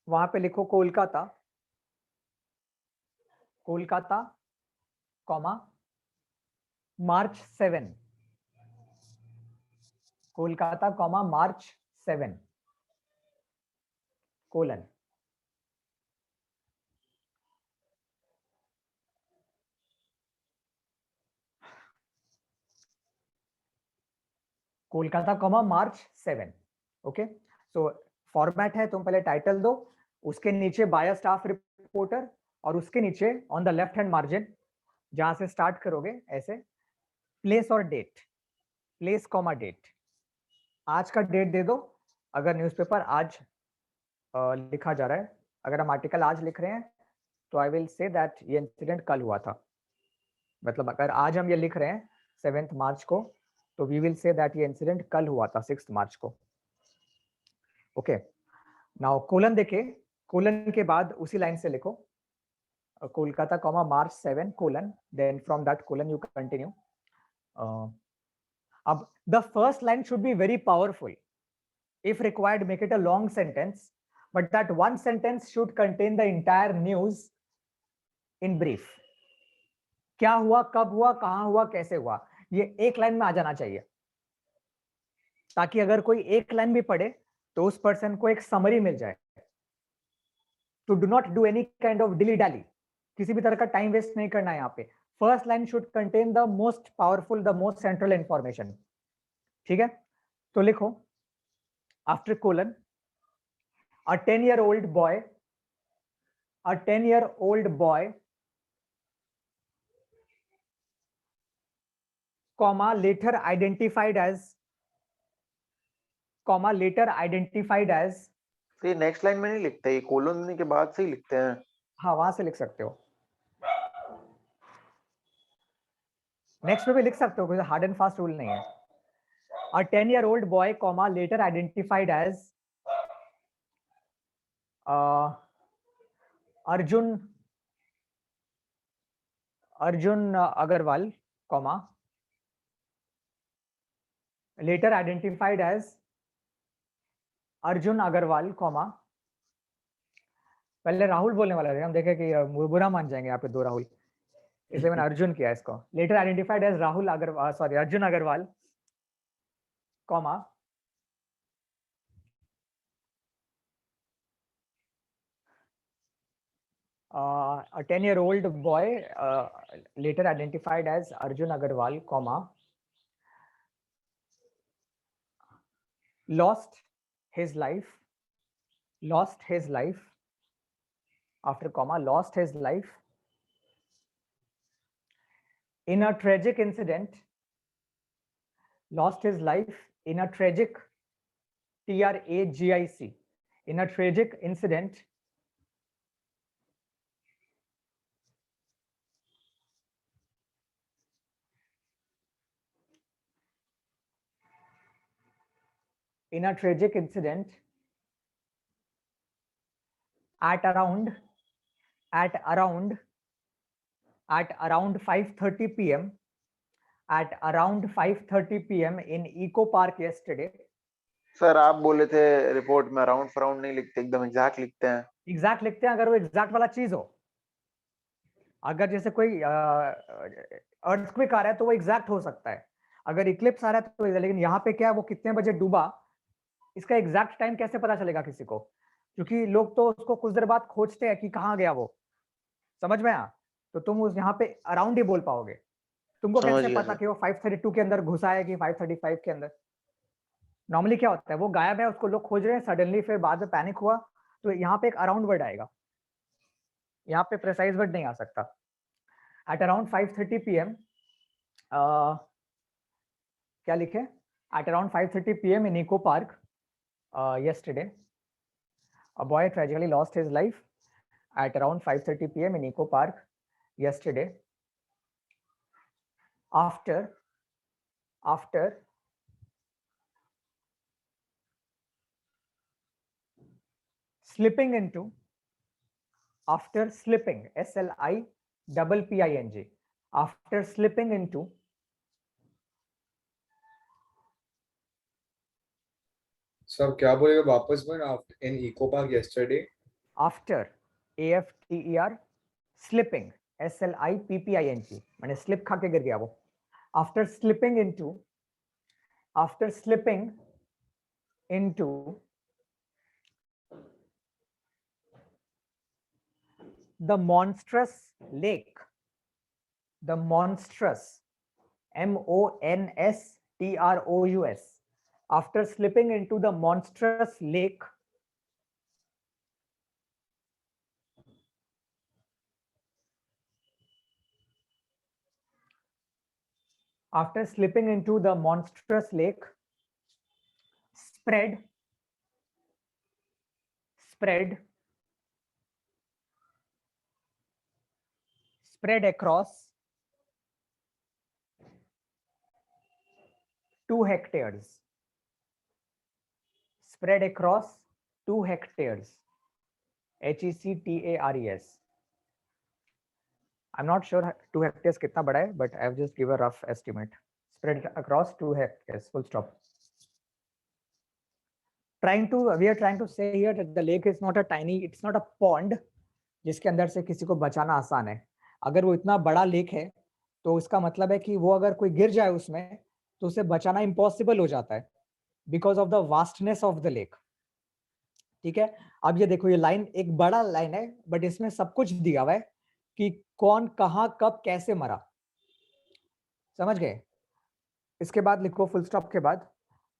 वहां पे लिखो Kolkata, comma March 7. Kolkata, comma March 7, colon. Kolkata, comma March 7. Okay, so format है, तुम पहले title दो, उसके नीचे बाय स्टाफ रिपोर्टर, और उसके नीचे on the left hand margin जहां से स्टार्ट करोगे ऐसे प्लेस और डेट. Place comma date. आज का डेट दे दो अगर न्यूज़पेपर आज लिखा जा रहा है. अगर हम आर्टिकल आज लिख रहे हैं तो आई विल से दैट ये इंसिडेंट कल हुआ था. मतलब अगर आज हम ये लिख रहे हैं 7 मार्च को, तो वी विल से दैट ये इंसिडेंट कल हुआ था 6 मार्च को. ओके, नाउ कोलन देखे, कोलन के बाद उसी लाइन से लिखो Kolkata, comma March 7, colon. Then from that colon you continue. अब the first line should be very powerful. If required, make it a long sentence, but that one sentence should contain the entire news in brief. क्या हुआ, कब हुआ, कहां हुआ, कैसे हुआ, ये एक लाइन में आ जाना चाहिए, ताकि अगर कोई एक लाइन भी पढ़े तो उस पर्सन को एक समरी मिल जाए. To do not do any kind of dilly dally. किसी भी तरह का टाइम वेस्ट नहीं करना है यहाँ पे. First line should contain the most powerful, the most central information. ठीक है, तो लिखो after colon, a 10-year-old boy, comma later identified as तो ये नेक्स्ट लाइन में नहीं लिखते, ये कोलन के बाद से ही लिखते हैं। हाँ, वहां से लिख सकते हो, नेक्स्ट में भी लिख सकते हो, कोई हार्ड एंड फास्ट रूल नहीं है। A 10-year-old boy, comma, later identified as Arjun Agarwal, comma, later identified as Arjun Agarwal, comma, पहले राहुल बोलने वाला था, हम देखे कि बुरा मान जाएंगे यहाँ पे दो राहुल, इसलिए मैंने अर्जुन किया इसको। Letter identified as Rahul Agarwal, sorry Arjun Agarwal, comma, a 10-year-old boy later identified as Arjun Agarwal, comma, lost his life after comma, lost his life in a tragic incident, lost his life in a tragic, TRAGIC, in a tragic incident at around 5:30 p.m. at around 5:30 p.m. in Eco Park yesterday. Sir आप बोले थे report में around फराउंड नहीं लिखते, एकदम exact लिखते हैं। Exact लिखते हैं अगर वो एग्जैक्ट वाला चीज हो, अगर जैसे कोई अर्थक्वेक आ रहा है तो वो एग्जैक्ट हो सकता है, अगर इक्लिप्स आ रहा है तो लेकिन यहाँ पे क्या है, वो कितने बजे डूबा, इसका एग्जैक्ट टाइम कैसे पता चलेगा किसी को, क्योंकि लोग तो उसको कुछ देर बाद खोजते हैं कि कहाँ गया वो, समझ में आया, तो तुम उस यहाँ पे अराउंड ही बोल पाओगे, तुमको समझ कैसे गया पता सर। कि वो 5:32 के अंदर घुसा है कि 5:35 के अंदर। नॉर्मली क्या होता है, वो गायब है, उसको लोग खोज रहे हैं, सडनली फिर बाद में पैनिक हुआ, तो यहाँ पे एक अराउंड वर्ड आएगा, यहाँ पे प्रिसाइज वर्ड नहीं आ सकता। At around 5:30 p.m. क्या लिखे, at around 5:30 p.m. in Eco Park yesterday, a boy tragically lost his life at around 5:30 p.m. in Eco Park yesterday after slipping into, after slipping, SLIPPING, after slipping into sir क्या बोलेगा वापस में, in eco park yesterday, after AFTER slipping, SLIPPING, मैंने slip खा के गिर गया वो, after slipping into the monstrous lake, the monstrous, MONSTROUS, after slipping into the monstrous lake spread across 2 hectares, spread across 2 hectares, HECTARES. I'm not sure 2 hectares कितना बड़ा है, but I've just give a rough estimate. Spread across 2 hectares, full stop. We are trying to say here that the lake is not a tiny, it's not a pond जिसके अंदर से किसी को बचाना आसान है। अगर वो इतना बड़ा लेक है तो इसका मतलब है कि वो अगर कोई गिर जाए उसमें तो उसे बचाना इम्पॉसिबल हो जाता है, because of the vastness of the lake. ठीक है, अब ये देखो, ये लाइन एक बड़ा लाइन है, बट इसमें सब कुछ दिया हुआ है कि कौन कहाँ कब कैसे मरा, समझ गए। इसके बाद लिखो फुल स्टॉप के बाद,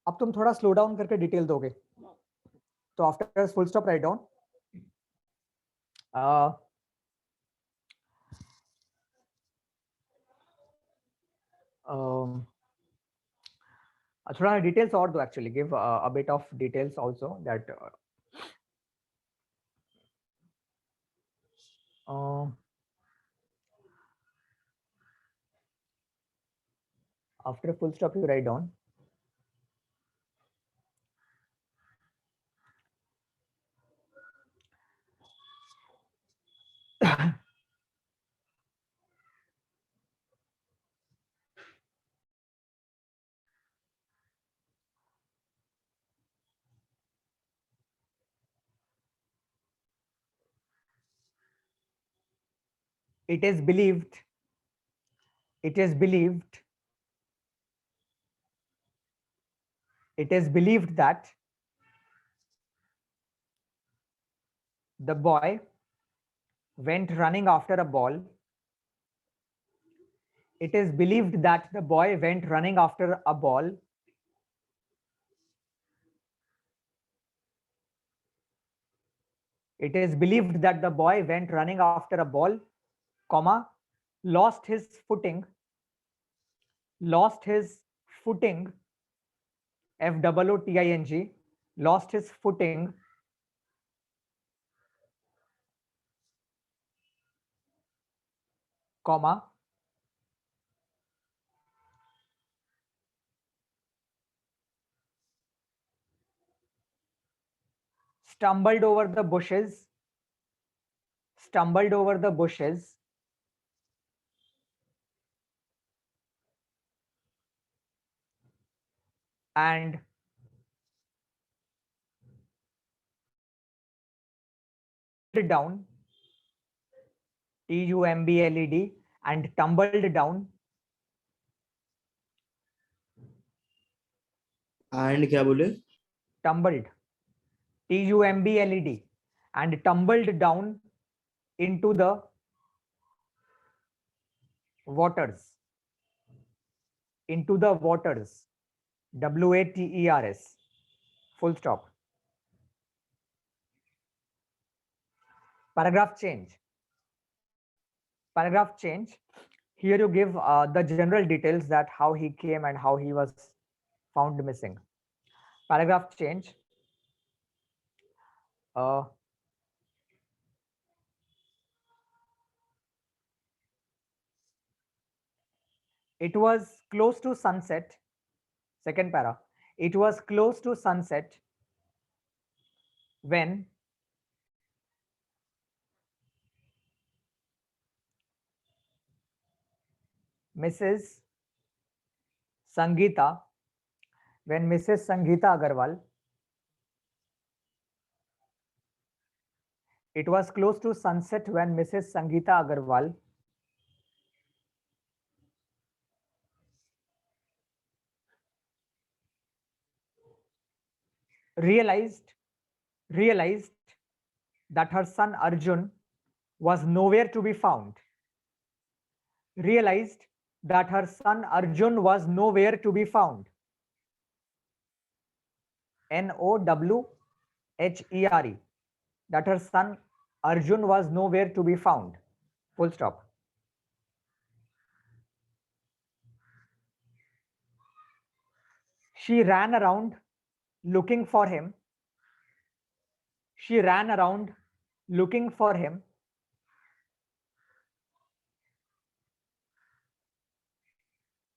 अब तुम थोड़ा स्लो डाउन करके डिटेल दोगे, तो after full stop write down थोड़ा डिटेल्स और दो, actually give a bit of details also that Uh, after a full stop, you write down. It is believed. It is believed. It is believed that the boy went running after a ball. It is believed that the boy went running after a ball. It is believed that the boy went running after a ball, comma, lost his footing, lost his footing, FOOTING, lost his footing, comma, stumbled over the bushes, stumbled over the bushes, and down, TUMBLED, and tumbled down, and क्या बोले? tumbled, TUMBLED, and tumbled down into the waters, into the waters, WATERS, full stop. Paragraph change. Paragraph change. Here you give the general details that how he came and how he was found missing. Paragraph change. It was close to sunset. Second para. It was close to sunset when Mrs. Sangeeta, when Mrs. Sangeeta Agarwal, it was close to sunset when Mrs. Sangeeta Agarwal realized that her son Arjun was nowhere to be found. Realized that her son Arjun was nowhere to be found. NOWHERE. That her son Arjun was nowhere to be found. Full stop. She ran around looking for him. She ran around looking for him.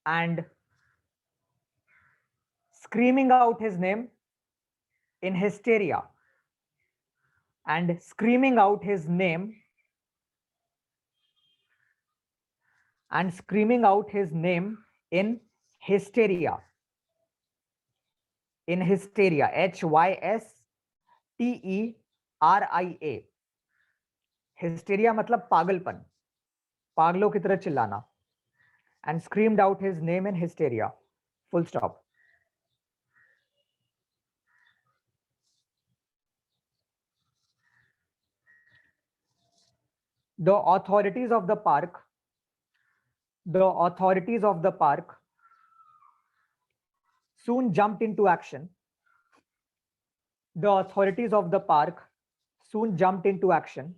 And screaming out his name in hysteria. And screaming out his name. And screaming out his name in hysteria. In hysteria. HYSTERIA. Hysteria मतलब पागलपन, पागलों की तरह चिल्लाना. And screamed out his name in hysteria. Full stop. The authorities of the park soon jumped into action. The authorities of the park soon jumped into action.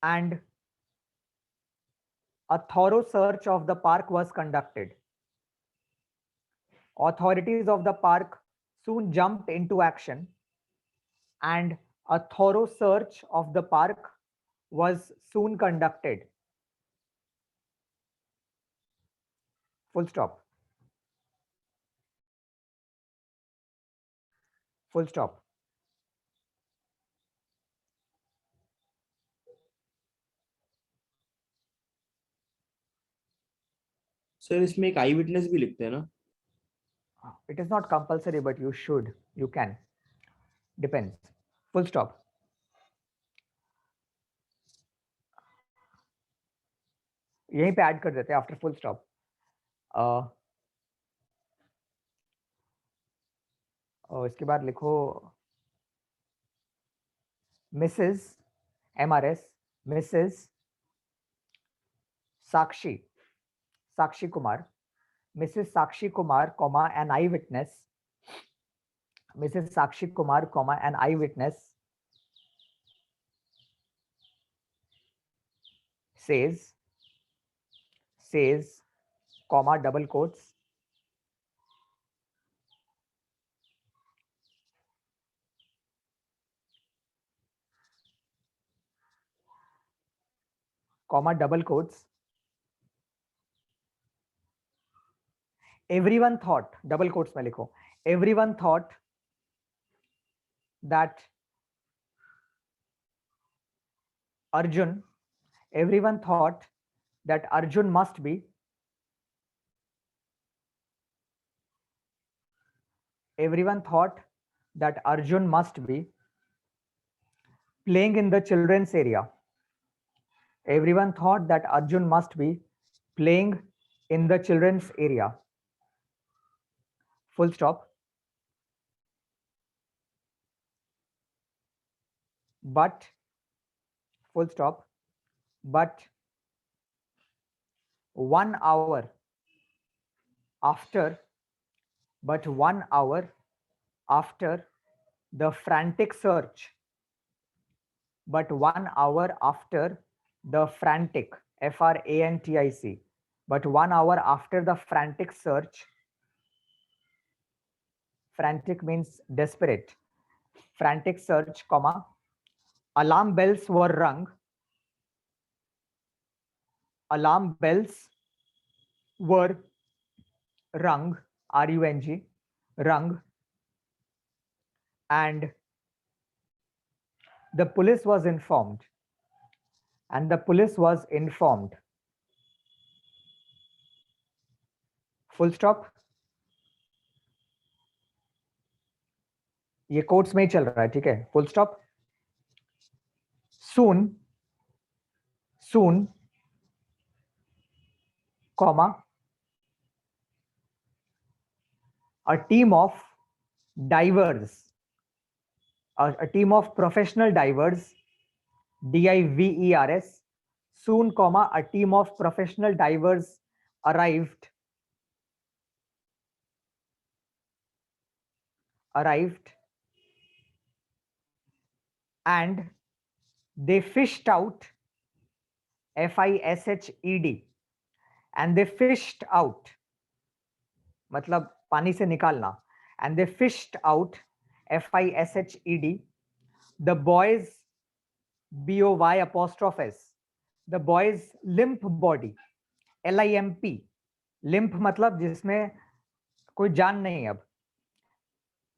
And a thorough search of the park was conducted. Authorities of the park soon jumped into action. and a thorough search of the park was soon conducted. Full stop. Full stop. Sir इसमें एक आई witness भी लिखते हैं ना? It is not compulsory, but you should. You can. Depends. Full stop. यहीं पे add कर देते हैं आफ्टर फुल स्टॉप. इसके बाद लिखो Mrs MRS, Mrs Sakshi Kumar, Mrs. Sakshi Kumar, comma, an eyewitness. Mrs. Sakshi Kumar, comma, an eyewitness says, comma, double quotes, comma, double quotes. Everyone thought, double quotes में लिखो, everyone thought that Arjun must be playing in the children's area. Everyone thought that Arjun must be playing in the children's area. Full stop. But, full stop, but 1 hour after the frantic search, FRANTIC, but 1 hour after the frantic search, frantic means desperate, frantic search, comma, alarm bells were rung, RUNG, rung, and the police was informed. Full stop. ये quotes में ही चल रहा है, ठीक है. Full stop. soon, comma, a team of divers, a team of professional divers, DIVERS, soon, comma, a team of professional divers arrived and they fished out, FISHED, and they fished out, मतलब पानी से निकालना, and they fished out, FISHED, the boys, BOY apostrophe S, the boys limp body, LIMP, limp मतलब जिसमें कोई जान नहीं. अब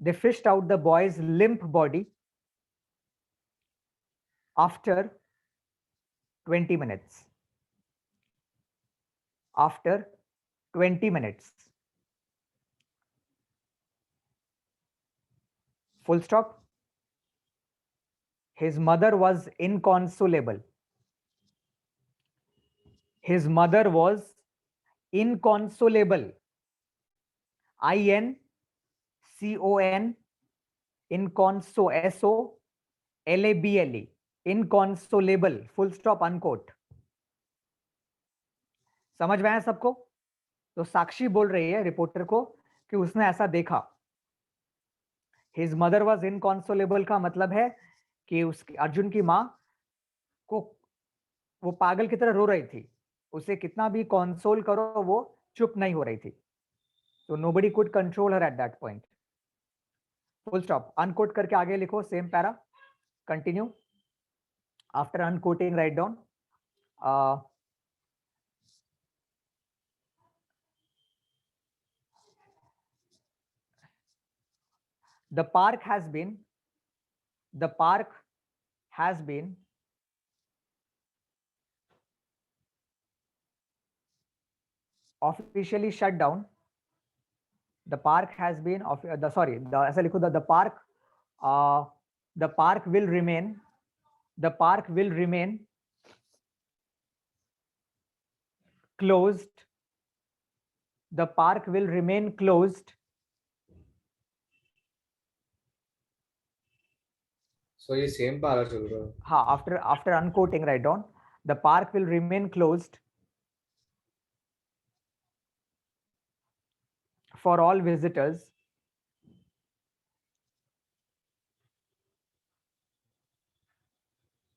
they fished out the boy's limp body after 20 minutes. After 20 minutes. Full stop. His mother was inconsolable. His mother was inconsolable. INCON, SOLABLE, inconsolable, full stop, unquote. समझ में आया सबको? तो साक्षी बोल रही है रिपोर्टर को कि उसने ऐसा देखा. His mother was inconsolable का मतलब है कि उसकी अर्जुन की माँ को वो पागल की तरह रो रही थी. उसे कितना भी कंसोल करो वो चुप नहीं हो रही थी. So nobody could control her at that point. Full stop. Unquote करके आगे लिखो same para. Continue. After unquoting write down the park has been officially shut down. The park has been ऐसा लिखो the park will remain closed. The park will remain closed. So ये same पारा चल रहा है. हाँ, after unquoting write down the park will remain closed for all visitors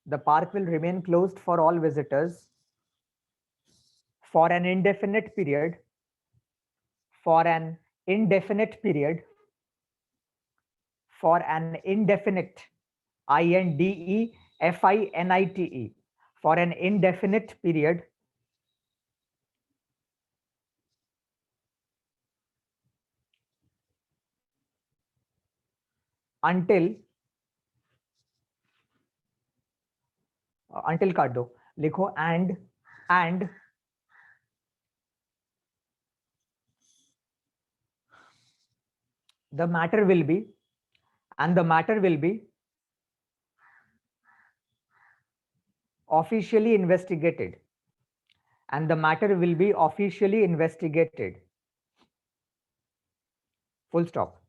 the park will remain closed for all visitors for an indefinite period for an indefinite period for an indefinite INDEFINITE for an indefinite period until काट दो, लिखो and the matter will be officially investigated full stop.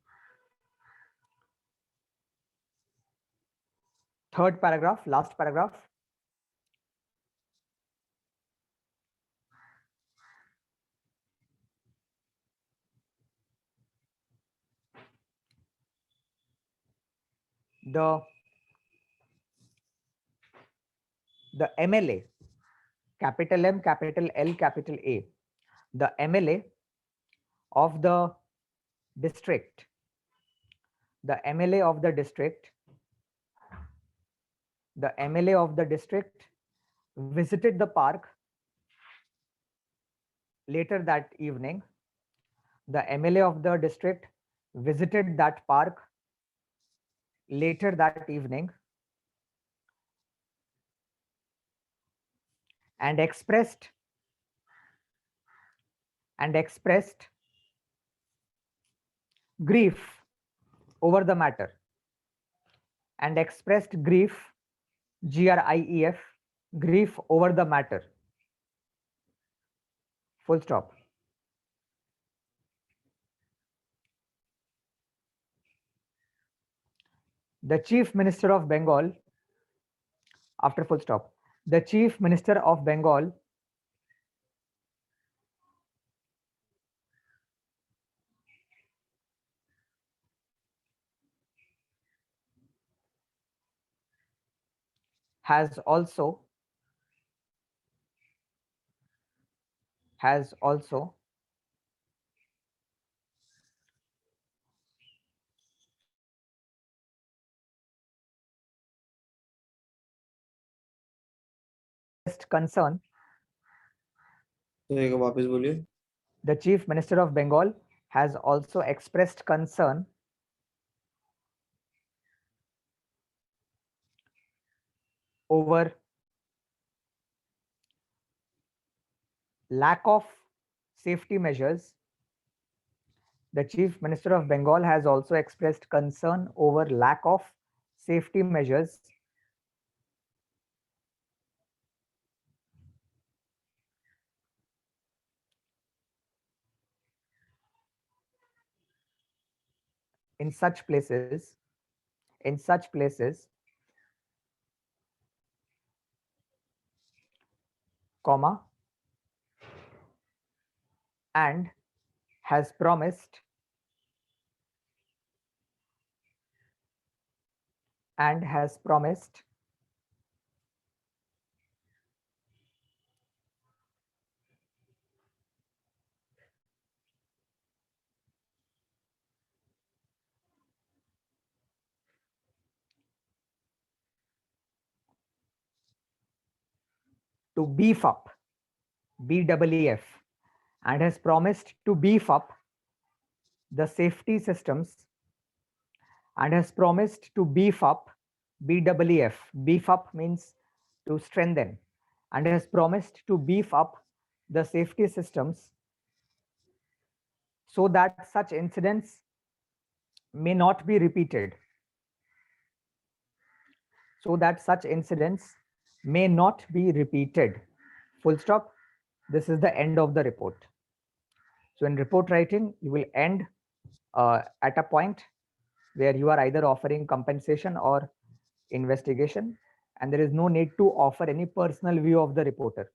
Third paragraph, last paragraph. The MLA, capital M, capital L, capital A, the MLA of the district, the MLA of the district visited the park later that evening. The MLA of the district visited that park later that evening and expressed grief over the matter grief over the matter. Full stop. The Chief Minister of Bengal, after full stop, the Chief Minister of Bengal has also concern. तो एक वापस बोलिए. The Chief Minister of Bengal has also expressed concern over lack of safety measures. The Chief Minister of Bengal has also expressed concern over lack of safety measures in such places, comma, and has promised to beef up, BEEF, and has promised to beef up the safety systems and has promised to beef up, BEEF. Beef up means to strengthen, and has promised to beef up the safety systems so that such incidents may not be repeated. So that such incidents may not be repeated. Full stop. This is the end of the report. So in report writing, you will end at a point where you are either offering compensation or investigation, and there is no need to offer any personal view of the reporter.